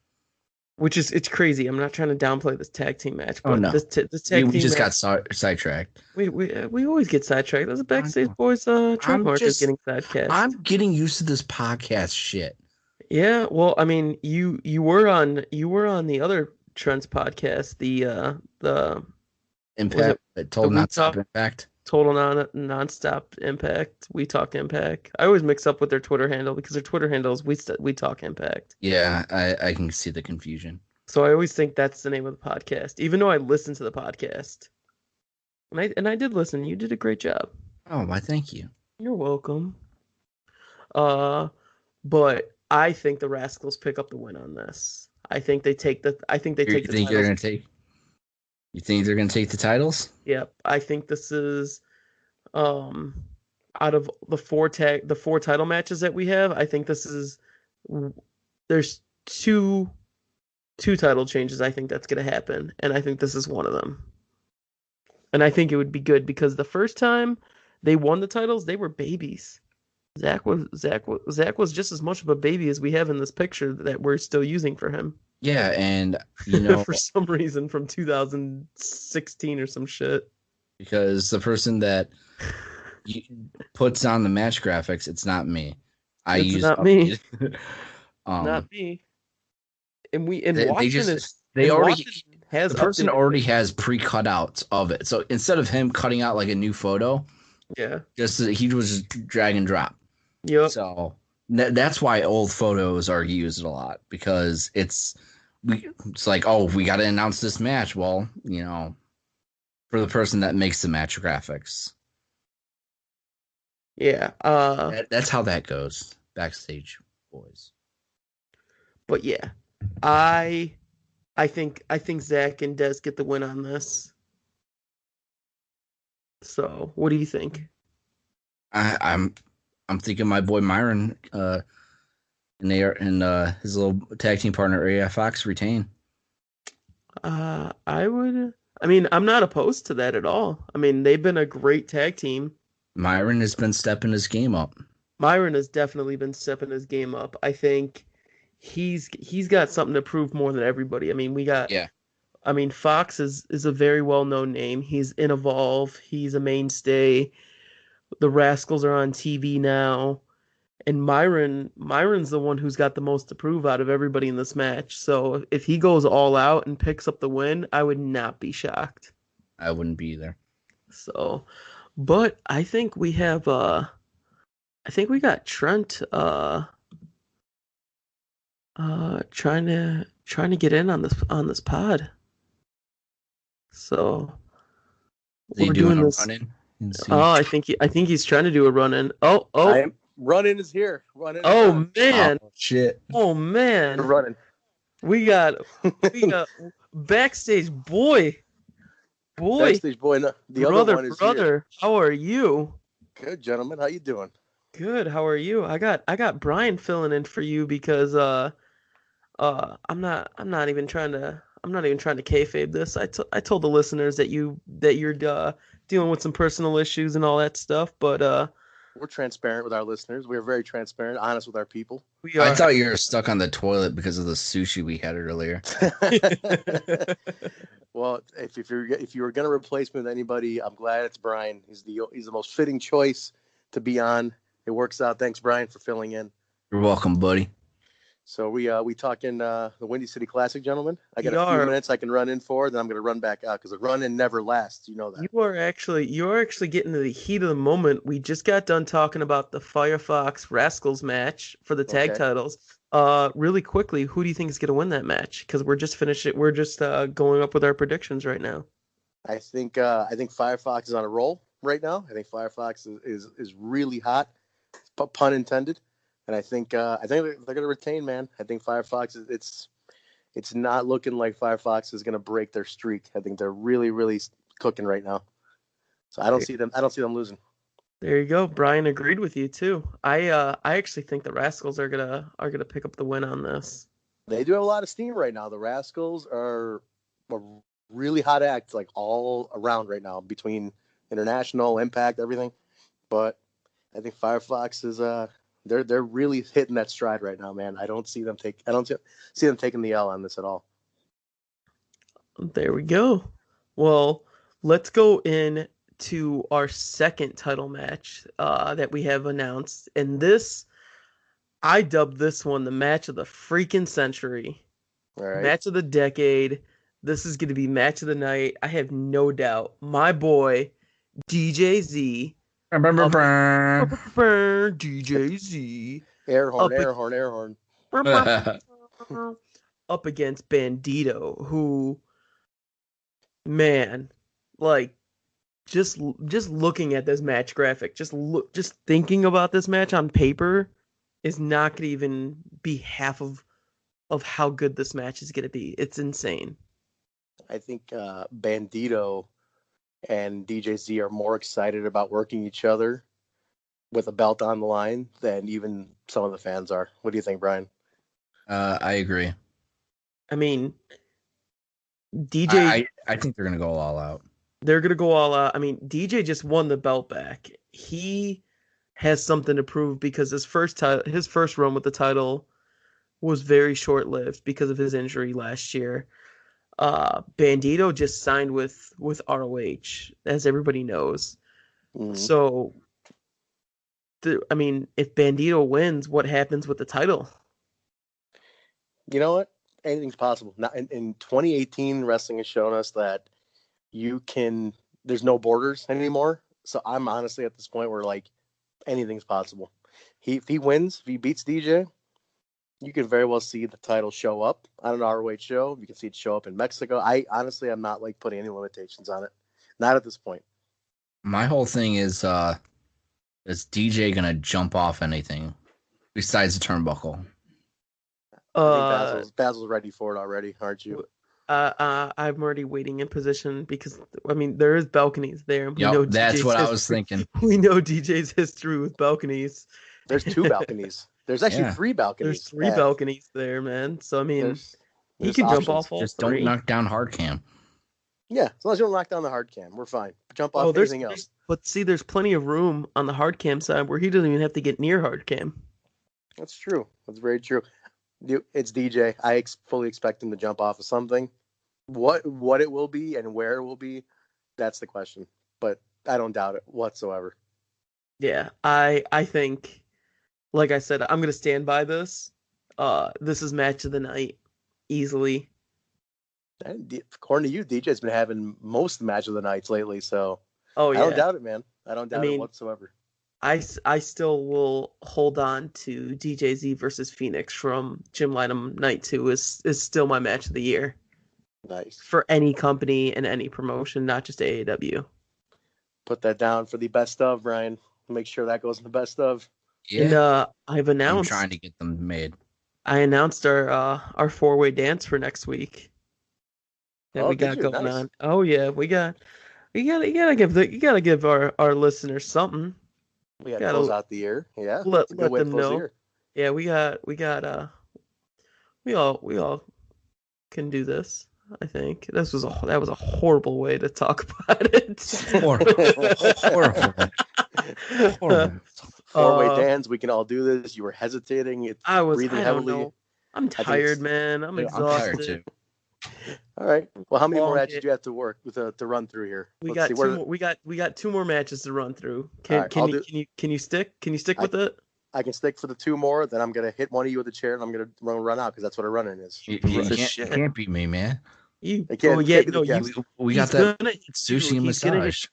Speaker 1: it's crazy. I'm not trying to downplay this tag team match,
Speaker 2: Oh
Speaker 1: but
Speaker 2: no,
Speaker 1: this tag
Speaker 2: we
Speaker 1: team
Speaker 2: just
Speaker 1: match,
Speaker 2: got sidetracked.
Speaker 1: we always get sidetracked. There's a Backstage Boys trademark is getting sidecast.
Speaker 2: I'm getting used to this podcast shit.
Speaker 1: Yeah, well, I mean, you were on the other Trent's podcast, the
Speaker 2: Impact, total nonstop impact.
Speaker 1: Total nonstop impact. We talk impact. I always mix up with their Twitter handle because their Twitter handle is we talk impact.
Speaker 2: Yeah, I can see the confusion.
Speaker 1: So I always think that's the name of the podcast, even though I listen to the podcast. And I did listen. You did a great job.
Speaker 2: Oh, why? Thank you.
Speaker 1: You're welcome. But I think the Rascals pick up the win on this. I think they take the. I think they take the.
Speaker 2: Think they're gonna take? You think they're gonna take the titles?
Speaker 1: Yep. I think this is, out of the four title matches that we have, I think this is. There's two title changes. I think that's gonna happen, and I think this is one of them. And I think it would be good because the first time they won the titles, they were babies. Zach was just as much of a baby as we have in this picture that we're still using for him.
Speaker 2: Yeah, and you know,
Speaker 1: for some reason from 2016 or some shit.
Speaker 2: Because the person that puts on the match graphics, it's not me.
Speaker 1: It's not me. Not me. And the
Speaker 2: person already has pre-cut outs of it. So instead of him cutting out like a new photo,
Speaker 1: yeah,
Speaker 2: he was just drag and drop.
Speaker 1: Yep.
Speaker 2: So that's why old photos are used a lot, because it's like, oh, we got to announce this match. Well, you know, for the person that makes the match graphics.
Speaker 1: Yeah.
Speaker 2: That's how that goes. Backstage Boys.
Speaker 1: But yeah, I think Zach and Des get the win on this. So, what do you think?
Speaker 2: I'm thinking my boy Myron and his little tag team partner AF Fox retain.
Speaker 1: I'm not opposed to that at all. I mean, they've been a great tag team.
Speaker 2: Myron has been stepping his game up.
Speaker 1: Myron has definitely been stepping his game up. I think he's got something to prove more than everybody. I mean, Fox is a very well-known name. He's in Evolve. He's a mainstay. The Rascals are on TV now. And Myron's the one who's got the most to prove out of everybody in this match. So if he goes all out and picks up the win, I would not be shocked.
Speaker 2: I wouldn't be either.
Speaker 1: So, but I think we have got Trent trying to get in on this pod. So
Speaker 2: we're doing this run-in.
Speaker 1: Oh, I think he's trying to do a run-in. Oh.
Speaker 3: Run-in is here. Run-in.
Speaker 1: Oh man.
Speaker 2: Oh, shit.
Speaker 1: Oh man.
Speaker 3: We're running.
Speaker 1: We got Backstage Boy.
Speaker 3: Backstage Boy. No, the other one is
Speaker 1: brother.
Speaker 3: Here.
Speaker 1: How are you?
Speaker 3: Good, gentlemen. How you doing?
Speaker 1: Good. How are you? I got Brian filling in for you because I'm not even trying to kayfabe this. I told the listeners that you're dealing with some personal issues and all that stuff, but
Speaker 3: We're transparent with our listeners. We're very transparent, honest with our people.
Speaker 2: I thought you were stuck on the toilet because of the sushi we had earlier.
Speaker 3: Well, if you were going to replace me with anybody, I'm glad it's Brian. He's the most fitting choice to be on. It works out. Thanks, Brian, for filling in.
Speaker 2: You're welcome, buddy.
Speaker 3: So we talking the Windy City Classic, gentlemen. I got a few minutes I can run in for, then I'm going to run back out because the run in never lasts. You know that.
Speaker 1: You are actually getting to the heat of the moment. We just got done talking about the Firefox Rascals match for the tag titles. Really quickly, who do you think is going to win that match? Because we're just going up with our predictions right now.
Speaker 3: I think Firefox is on a roll right now. I think Firefox is really hot, pun intended. And I think they're going to retain, man. I think Firefox it's not looking like Firefox is going to break their streak. I think they're really, really cooking right now. So I don't see them losing.
Speaker 1: There you go. Brian agreed with you too. I actually think the Rascals are gonna pick up the win on this.
Speaker 3: They do have a lot of steam right now. The Rascals are a really hot act, like all around right now, between international, Impact, everything. But I think Firefox is they're really hitting that stride right now, man. I don't see them taking the L on this at all.
Speaker 1: There we go. Well, let's go into our second title match that we have announced. And this, I dubbed this one the match of the freaking century.
Speaker 3: All right.
Speaker 1: Match of the decade. This is going to be match of the night. I have no doubt. My boy, DJ Z. DJ Z.
Speaker 3: Air horn.
Speaker 1: Up against Bandito, who, man, like, just looking at this match graphic, just thinking about this match on paper is not going to even be half of how good this match is going to be. It's insane.
Speaker 3: I think Bandito and DJ Z are more excited about working each other with a belt on the line than even some of the fans are. What do you think, Brian?
Speaker 2: I agree.
Speaker 1: I mean, DJ...
Speaker 2: I think they're going to go all out.
Speaker 1: They're going to go all out. I mean, DJ just won the belt back. He has something to prove because his first run with the title was very short-lived because of his injury last year. Bandito just signed with ROH, as everybody knows. Mm-hmm. So, I mean, if Bandito wins, what happens with the title?
Speaker 3: You know what? Anything's possible. Now, in 2018, wrestling has shown us that there's no borders anymore. So I'm honestly at this point where, like, anything's possible. If he wins, if he beats DJ, you can very well see the title show up on an ROH show. You can see it show up in Mexico. I'm not like putting any limitations on it. Not at this point.
Speaker 2: My whole thing is DJ gonna jump off anything besides the turnbuckle?
Speaker 3: I think Basil's ready for it already, aren't you?
Speaker 1: I'm already waiting in position because I mean there is balconies there.
Speaker 2: That's what I was thinking.
Speaker 1: We know DJ's history with balconies.
Speaker 3: There's 2 balconies. There's actually 3 balconies.
Speaker 1: There's 3 balconies there, man. So I mean, he can jump off all 3.
Speaker 2: Just don't knock down hard cam.
Speaker 3: Yeah, as long as you don't knock down the hard cam, we're fine. Jump off everything else.
Speaker 1: But see, there's plenty of room on the hard cam side where he doesn't even have to get near hard cam.
Speaker 3: That's true. That's very true. It's DJ. I fully expect him to jump off of something. What it will be and where it will be, that's the question. But I don't doubt it whatsoever.
Speaker 1: Yeah, I think, like I said, I'm going to stand by this. This is match of the night, easily.
Speaker 3: And according to you, DJ's been having most of the match of the nights lately, so
Speaker 1: I
Speaker 3: don't doubt it, man. I don't doubt it whatsoever.
Speaker 1: I still will hold on to DJ Z versus Phoenix from Jim Lynam Night 2 is still my match of the year.
Speaker 3: Nice. For
Speaker 1: any company and any promotion, not just AAW.
Speaker 3: Put that down for the best of, Brian. Make sure that goes in the best of.
Speaker 1: Yeah. And I've announced.
Speaker 2: I'm trying to get them made.
Speaker 1: I announced our 4-way dance for next week that we got going on. Oh yeah, you gotta give our listeners something.
Speaker 3: We gotta close out the year. Yeah,
Speaker 1: let them know. Yeah, we all can do this. I think that was a horrible way to talk about it.
Speaker 2: Horrible.
Speaker 3: Four-way
Speaker 1: Uh,
Speaker 3: dance. We can all do this. You were hesitating. It's
Speaker 1: I
Speaker 3: breathing
Speaker 1: don't
Speaker 3: heavily.
Speaker 1: know. I'm
Speaker 3: I think
Speaker 1: tired, man. I'm
Speaker 2: I'm tired
Speaker 1: exhausted.
Speaker 2: too.
Speaker 3: All right. Well, how many more
Speaker 1: Long
Speaker 3: matches
Speaker 1: day.
Speaker 3: do you have to work with to run through here?
Speaker 1: We
Speaker 3: Let's see.
Speaker 1: got two
Speaker 3: Where?
Speaker 1: more. We got two more matches to run through.
Speaker 3: All right. I'll do.
Speaker 1: Can you stick? Can you stick
Speaker 3: I
Speaker 1: with it?
Speaker 3: I can stick for the two more. Then I'm gonna hit one of you with a chair, and I'm gonna run out because that's what a run-in is.
Speaker 2: You
Speaker 1: Bro,
Speaker 2: you can't beat me, man.
Speaker 1: You.
Speaker 3: It
Speaker 1: Oh
Speaker 3: can't,
Speaker 1: yeah.
Speaker 3: can't be the
Speaker 1: No.
Speaker 3: guest.
Speaker 2: We
Speaker 1: He's
Speaker 2: got that
Speaker 1: gonna hit
Speaker 2: sushi
Speaker 1: you.
Speaker 2: and
Speaker 1: He's gonna hit.
Speaker 2: massage.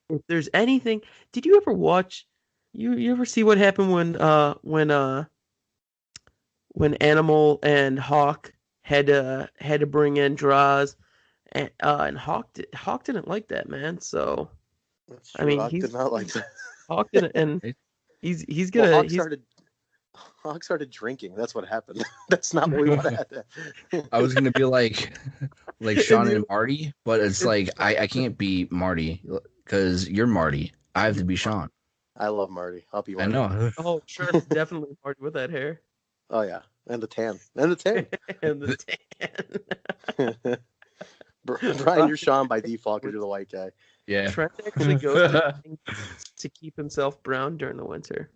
Speaker 1: If there's anything, did you ever watch? You ever see what happened when Animal and Hawk had to bring in draws, and Hawk didn't like that, man. So
Speaker 3: That's
Speaker 1: I
Speaker 3: true.
Speaker 1: mean,
Speaker 3: Hawk did not like that.
Speaker 1: Hawk didn't, and he's
Speaker 3: Well,
Speaker 1: gonna
Speaker 3: Hawk started drinking. That's what happened. That's not what we want to have.
Speaker 2: I was gonna be like Sean and Marty, but it's like I can't be Marty because you're Marty. I have to be Sean.
Speaker 3: I love Marty. I'll be
Speaker 2: I
Speaker 3: Marty.
Speaker 2: know.
Speaker 1: Oh, sure, definitely Marty with that hair
Speaker 3: Oh yeah, and the tan, and the tan.
Speaker 1: and the tan.
Speaker 3: Brian, you're Sean by default because you're the white guy.
Speaker 2: Yeah.
Speaker 1: Trent actually goes to keep himself brown during the winter.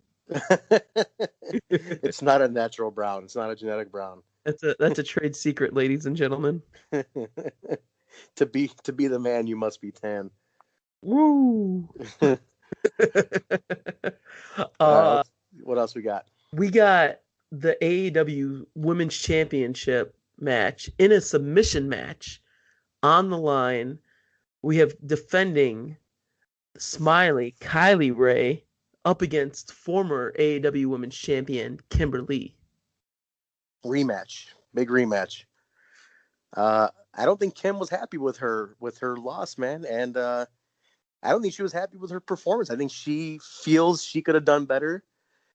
Speaker 3: It's not a natural brown. It's not a genetic brown.
Speaker 1: That's a trade secret, ladies and gentlemen.
Speaker 3: To be the man, you must be tan.
Speaker 1: Woo!
Speaker 3: What else we got?
Speaker 1: We got the AAW Women's Championship match in a submission match on the line. We have defending Smiley Kylie Ray up against former AAW Women's Champion Kimberly.
Speaker 3: Rematch, big rematch. I don't think Kim was happy with her loss, man, and I don't think she was happy with her performance. I think she feels she could have done better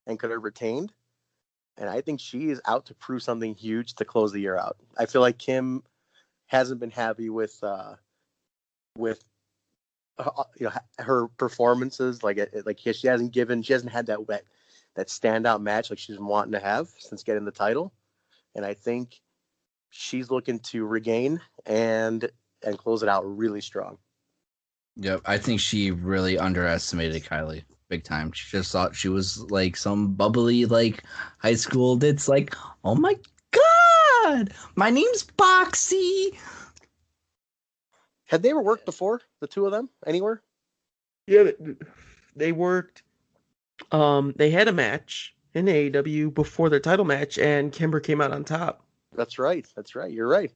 Speaker 3: and could have retained, and I think she is out to prove something huge to close the year out. I feel like Kim hasn't been happy with her performances. Like she hasn't had that standout match like she's been wanting to have since getting the title, and I think she's looking to regain and close it out really strong.
Speaker 2: Yep, I think she really underestimated Kylie big time. She just thought she was like some bubbly like high school. It's like, oh my god, my name's Boxy.
Speaker 3: Had they ever worked before, the two of them, anywhere?
Speaker 1: Yeah, they worked. They had a match in AEW before their title match, and Kimber came out on top.
Speaker 3: That's right. You're right.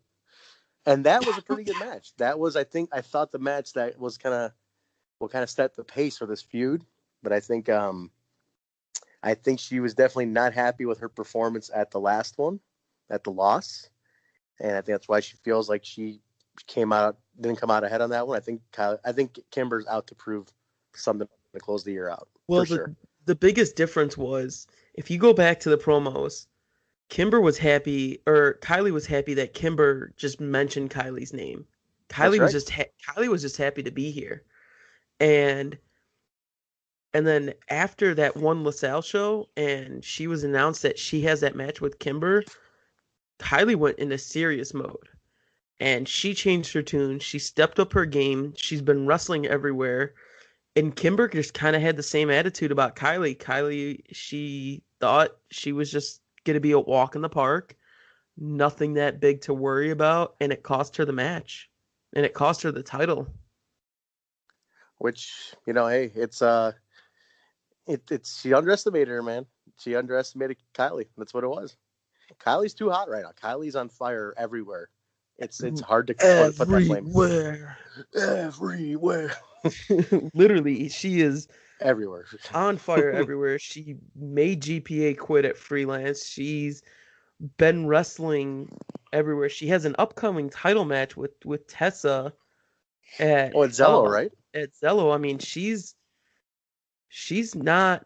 Speaker 3: And that was a pretty good match. That was, I thought the match that was kind of set the pace for this feud. But I think she was definitely not happy with her performance at the last one, at the loss, and I think that's why she feels like she didn't come out ahead on that one. I think Kimber's out to prove something to close the year out.
Speaker 1: Well,
Speaker 3: for sure.
Speaker 1: The biggest difference was if you go back to the promos, Kimber was happy, or Kylie was happy that Kimber just mentioned Kylie's name. Kylie was just happy to be here, and then after that one LaSalle show, and she was announced that she has that match with Kimber, Kylie went into serious mode, and she changed her tune. She stepped up her game. She's been wrestling everywhere, and Kimber just kind of had the same attitude about Kylie. Kylie, she thought she was just going to be a walk in the park, nothing that big to worry about, and it cost her the match, and it cost her the title.
Speaker 3: Which, hey, it's she underestimated her, man. She underestimated Kylie. That's what it was. Kylie's too hot right now. Kylie's on fire everywhere. It's hard to put that flame. Everywhere.
Speaker 1: Literally, she is
Speaker 3: everywhere.
Speaker 1: On fire everywhere. She made GPA quit at Freelance. She's been wrestling everywhere. She has an upcoming title match with Tessa at
Speaker 3: Zello, right?
Speaker 1: At Zello. I mean, she's not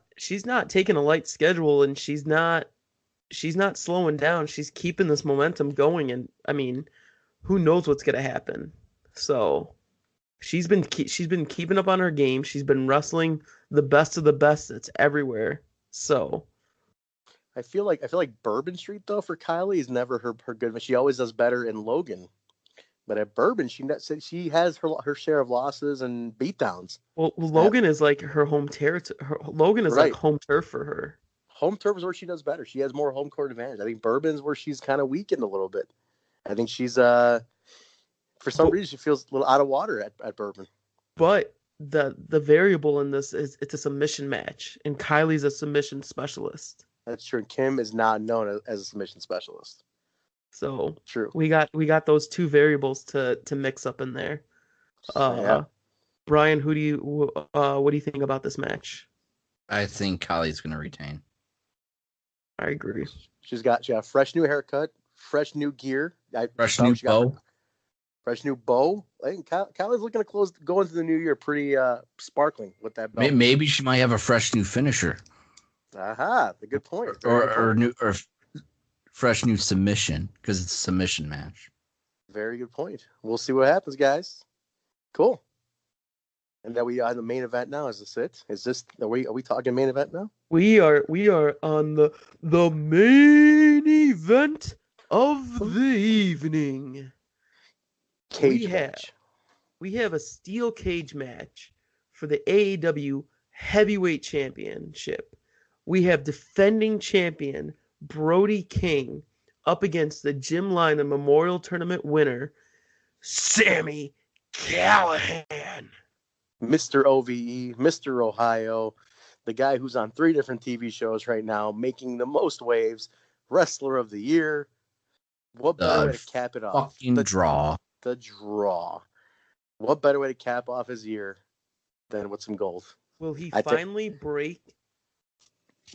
Speaker 1: taking a light schedule, and she's not slowing down. She's keeping this momentum going, and I mean, who knows what's gonna happen? So she's been keeping up on her game. She's been wrestling the best of the best that's everywhere. So
Speaker 3: I feel like Bourbon Street though for Kylie is never her good. She always does better in Logan But at Bourbon, she has her share of losses and beatdowns.
Speaker 1: Well, Logan is like her home territory. Logan is like home turf for her.
Speaker 3: Home turf is where she does better. She has more home court advantage. I think Bourbon's where she's kind of weakened a little bit. I think she's for some reason she feels a little out of water at Bourbon.
Speaker 1: But the variable in this is it's a submission match, and Kylie's a submission specialist.
Speaker 3: That's true. And Kim is not known as a submission specialist.
Speaker 1: So
Speaker 3: true.
Speaker 1: We got those two variables to mix up in there.
Speaker 3: Yeah.
Speaker 1: Brian, what do you think about this match?
Speaker 2: I think Kylie's going to retain.
Speaker 1: I agree.
Speaker 3: She got a fresh new haircut, fresh new gear,
Speaker 2: fresh new bow.
Speaker 3: Fresh new bow. I think Kylie's looking to go into the new year pretty sparkling with that belt.
Speaker 2: Maybe she might have a fresh new finisher.
Speaker 3: Aha, a good point.
Speaker 2: Or fresh new submission, because it's a submission match.
Speaker 3: Very good point. We'll see what happens, guys. Cool. And that we are in the main event now. Is this it? Are we talking main event now?
Speaker 1: We are on the main event of the evening.
Speaker 3: Cage match.
Speaker 1: We have a steel cage match for the AAW Heavyweight Championship. We have defending champion Brody King up against the Jim Lynam Memorial Tournament winner, Sami Callihan.
Speaker 3: Mr. OVE, Mr. Ohio, the guy who's on 3 different TV shows right now, making the most waves, Wrestler of the Year. What better way to cap it off? The draw. What better way to cap off his year than with some gold?
Speaker 1: Will he finally break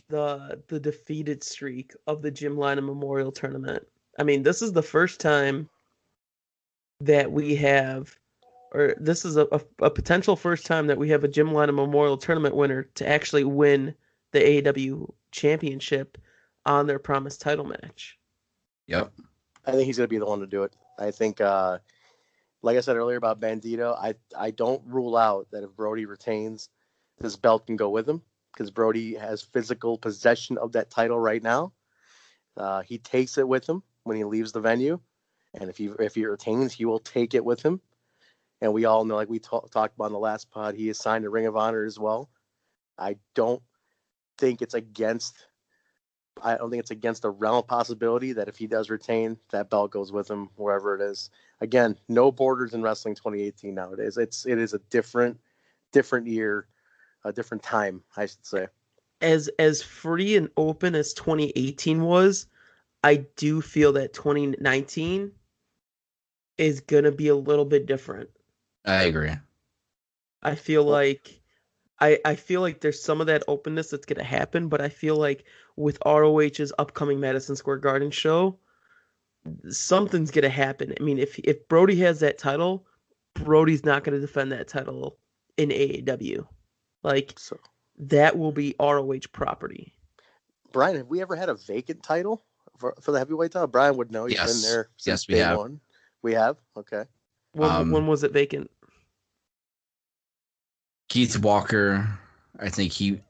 Speaker 1: the defeated streak of the Jim Lynam Memorial Tournament? I mean, this is the first time that we have, or this is a potential first time that we have a Jim Lynam Memorial Tournament winner to actually win the AAW Championship on their promised title match.
Speaker 2: Yep.
Speaker 3: I think he's going to be the one to do it. I think, like I said earlier about Bandito, I don't rule out that if Brody retains, this belt can go with him, because Brody has physical possession of that title right now. He takes it with him when he leaves the venue, and if he retains, he will take it with him. And we all know, like we talked about in the last pod, he is signed to Ring of Honor as well. I don't think it's against the realm of possibility that if he does retain, that belt goes with him wherever it is. Again, no borders in wrestling 2018 nowadays. It is a different year, a different time, I should say.
Speaker 1: As free and open as 2018 was, I do feel that 2019 is going to be a little bit different.
Speaker 2: I agree.
Speaker 1: I feel like there's some of that openness that's going to happen, but I feel like with ROH's upcoming Madison Square Garden show, something's going to happen. I mean, if Brody has that title, Brody's not going to defend that title in AAW. That will be ROH property.
Speaker 3: Brian, have we ever had a vacant title for the heavyweight title? Brian would know. He's been there since
Speaker 2: we have.
Speaker 3: one. We have? Okay.
Speaker 1: When was it vacant?
Speaker 2: Keith Walker, I think he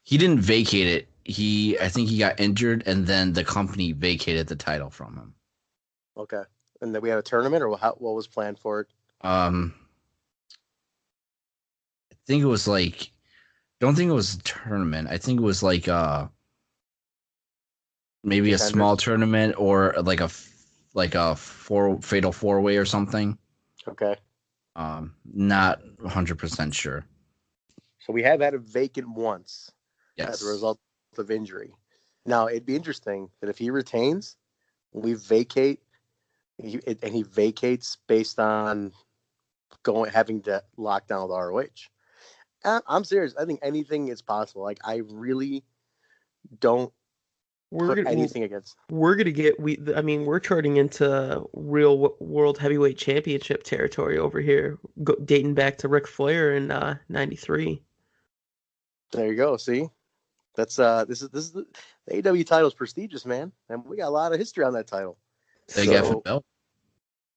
Speaker 2: didn't vacate it. I think he got injured, and then the company vacated the title from him.
Speaker 3: Okay. And then we had a tournament, or what was planned for it?
Speaker 2: I think it was don't think it was a tournament. I think it was maybe a small tournament, or like a fatal 4-way or something.
Speaker 3: Okay.
Speaker 2: Not 100% sure.
Speaker 3: So we have had a vacant once.
Speaker 2: Yes.
Speaker 3: As a result of injury. Now, it'd be interesting that if he retains, we vacate, and he vacates based on having to lock down with ROH. I'm serious. I think anything is possible. Like, I really don't put anything against.
Speaker 1: We're charting into real world heavyweight championship territory over here, dating back to Ric Flair in '93.
Speaker 3: There you go. See, that's this is the AEW title is prestigious, man, and we got a lot of history on that title.
Speaker 2: Big effing belt.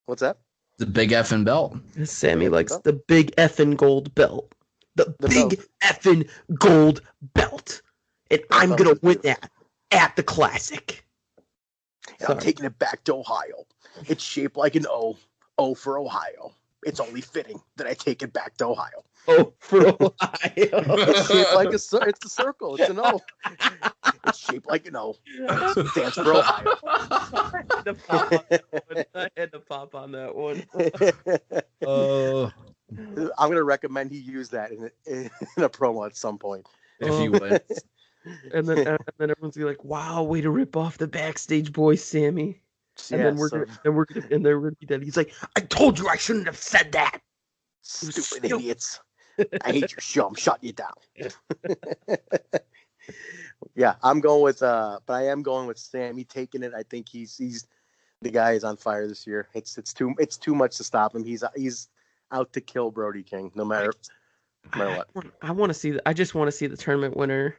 Speaker 3: What's that?
Speaker 2: The big effing belt.
Speaker 1: Sammy likes the big effing gold belt. The big effing gold belt, and I'm gonna win that at the Classic.
Speaker 3: I'm taking it back to Ohio. It's shaped like an O. O for Ohio. It's only fitting that I take it back to Ohio.
Speaker 1: Oh, for Ohio.
Speaker 3: It's shaped like it's a circle. It's an O. It's shaped like an O. It stands for Ohio.
Speaker 1: I had to pop on that one.
Speaker 2: Oh,
Speaker 3: I'm going to recommend he use that in a promo at some point.
Speaker 2: if you would.
Speaker 1: And then everyone's gonna be like, "Wow, way to rip off the Backstage Boys, Sammy." And then we're gonna be dead. He's like, "I told you I shouldn't have said that."
Speaker 3: Stupid idiots. I hate your show. I'm shutting you down. Yeah, I'm going with but I am going with Sammy taking it. I think he's the guy is on fire this year. It's too much to stop him. He's out to kill Brody King no matter what.
Speaker 1: I want to see. I just want to see the tournament winner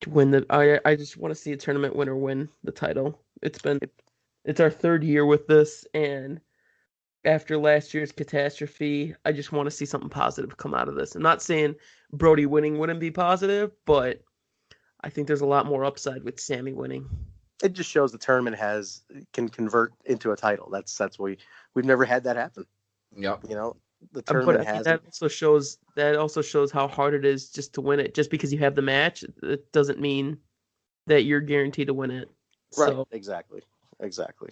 Speaker 1: win the. I just want to see a tournament winner win the title. It's our third year with this, and after last year's catastrophe, I just want to see something positive come out of this. I'm not saying Brody winning wouldn't be positive, but I think there's a lot more upside with Sammy winning.
Speaker 3: It just shows the tournament can convert into a title. That's we've never had that happen.
Speaker 2: Yep.
Speaker 3: You know, the tournament has.
Speaker 1: That also shows how hard it is just to win it. Just because you have the match, it doesn't mean that you're guaranteed to win it.
Speaker 3: Right.
Speaker 1: So,
Speaker 3: Exactly.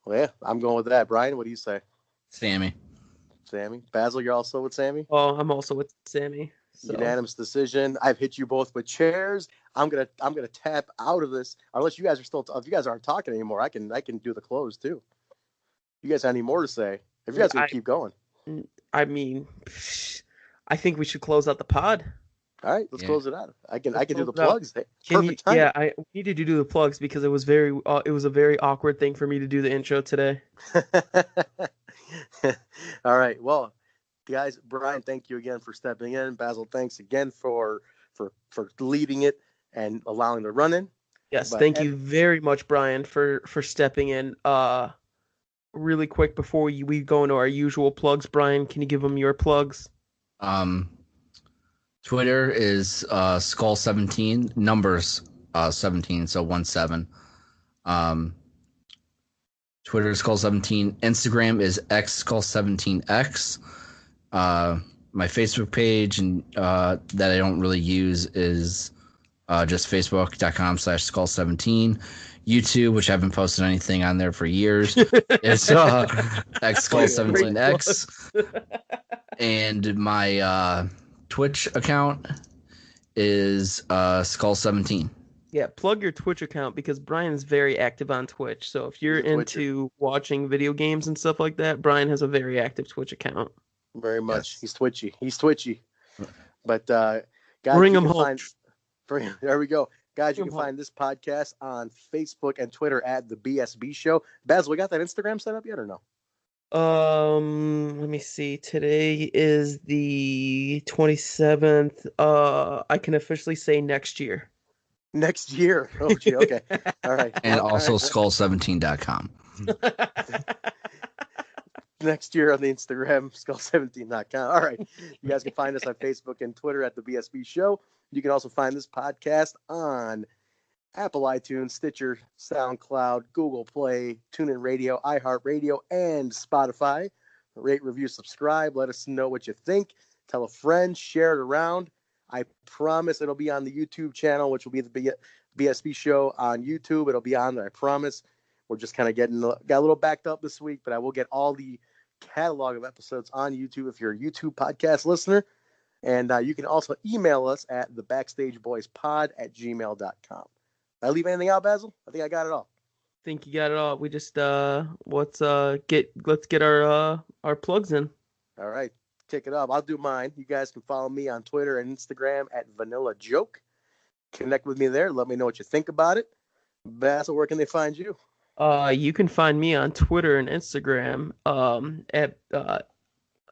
Speaker 3: Well, yeah, I'm going with that. Brian, what do you say?
Speaker 2: Sammy.
Speaker 3: Basil, you're also with Sammy?
Speaker 1: Oh, I'm also with Sammy. So.
Speaker 3: Unanimous decision. I've hit you both with chairs. I'm gonna tap out of this unless you guys are still. If you guys aren't talking anymore, I can do the close too. You guys have any more to say? If you guys gonna keep going,
Speaker 1: I mean, I think we should close out the pod.
Speaker 3: All right, let's close it out. I can do the
Speaker 1: out.
Speaker 3: plugs. Perfect time.
Speaker 1: Yeah, I needed to do the plugs because it was a very awkward thing for me to do the intro today.
Speaker 3: All right. Well, guys, Brian, thank you again for stepping in. Basil, thanks again for leading it and allowing the run in.
Speaker 1: Yes, thank you very much, Brian, for stepping in. Really quick before we go into our usual plugs, Brian, can you give them your plugs?
Speaker 2: Twitter is Skull17, numbers 17, so 17. Twitter is Skull17. Instagram is xskull17x. My Facebook page and that I don't really use is just facebook.com/skull17. YouTube, which I haven't posted anything on there for years, is xskull17x. And my Twitch account is Skull17.
Speaker 1: Yeah, plug your Twitch account because Brian's very active on Twitch. So if you're into watching video games and stuff like that, Brian has a very active Twitch account.
Speaker 3: Very much. Yes. He's twitchy. But guys,
Speaker 1: bring him home.
Speaker 3: There we go. Guys, you can find this podcast on Facebook and Twitter at the BSB Show. Basil, we got that Instagram set up yet or no?
Speaker 1: Let me see. Today is the 27th. I can officially say next year.
Speaker 3: Next year. Oh, gee, okay. All right.
Speaker 2: And also skull17.com.
Speaker 3: Next year on the Instagram, skull17.com. All right. You guys can find us on Facebook and Twitter at the BSB Show. You can also find this podcast on Apple iTunes, Stitcher, SoundCloud, Google Play, TuneIn Radio, iHeartRadio, and Spotify. Rate, review, subscribe. Let us know what you think. Tell a friend. Share it around. I promise it'll be on the YouTube channel, which will be the BSB Show on YouTube. It'll be on there, I promise. We're just kind of got a little backed up this week, but I will get all the catalog of episodes on YouTube if you're a YouTube podcast listener. And you can also email us at thebackstageboyspod@gmail.com. Did I leave anything out, Basil? I think I got it all.
Speaker 1: I think you got it all. We just let's get our plugs in.
Speaker 3: All right, kick it up. I'll do mine. You guys can follow me on Twitter and Instagram at Vanilla Joke. Connect with me there. Let me know what you think about it. Basil, where can they find you?
Speaker 1: You can find me on Twitter and Instagram at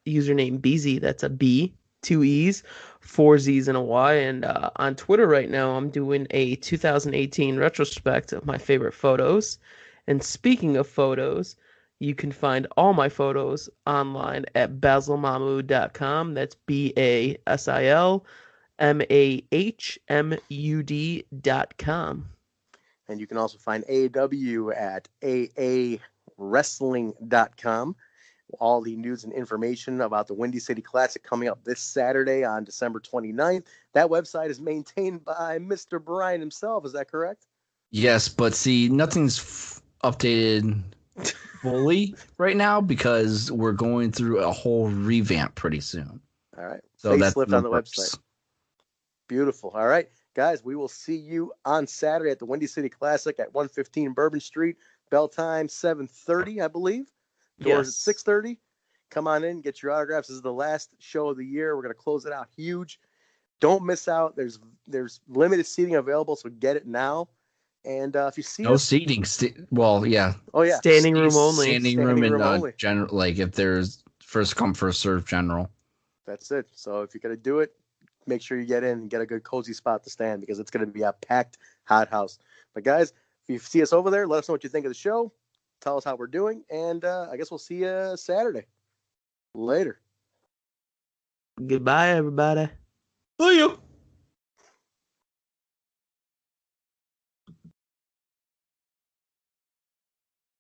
Speaker 1: username BZ. That's a B, 2 E's, 4 Z's, and a Y. And on Twitter right now, I'm doing a 2018 retrospect of my favorite photos. And speaking of photos, you can find all my photos online at basilmahmood.com. That's BASILMAHMUD.com.
Speaker 3: And you can also find AAW at AA wrestling.com. All the news and information about the Windy City Classic coming up this Saturday on December 29th. That website is maintained by Mr. Brian himself. Is that correct?
Speaker 2: Yes, but see, nothing's updated fully right now because we're going through a whole revamp pretty soon.
Speaker 3: All right.
Speaker 2: So that's
Speaker 3: Facelift on the website. Beautiful. All right, guys, we will see you on Saturday at the Windy City Classic at 115 Bourbon Street. Bell time 7:30, I believe. Doors
Speaker 1: Yes.
Speaker 3: at 6:30. Come on in, get your autographs. This is the last show of the year. We're going to close it out huge. Don't miss out. There's limited seating available, so get it now. And if you see
Speaker 2: No
Speaker 3: us,
Speaker 2: seating. Well, yeah.
Speaker 3: oh yeah,
Speaker 1: Standing room only.
Speaker 2: Standing room and
Speaker 3: only.
Speaker 2: general. Like if there's first come first serve general.
Speaker 3: That's it. So if you're going to do it, make sure you get in and get a good cozy spot to stand because it's going to be a packed hot house. But guys, if you see us over there, let us know what you think of the show. Tell us how we're doing, and I guess we'll see you Saturday. Later.
Speaker 1: Goodbye, everybody.
Speaker 2: See you.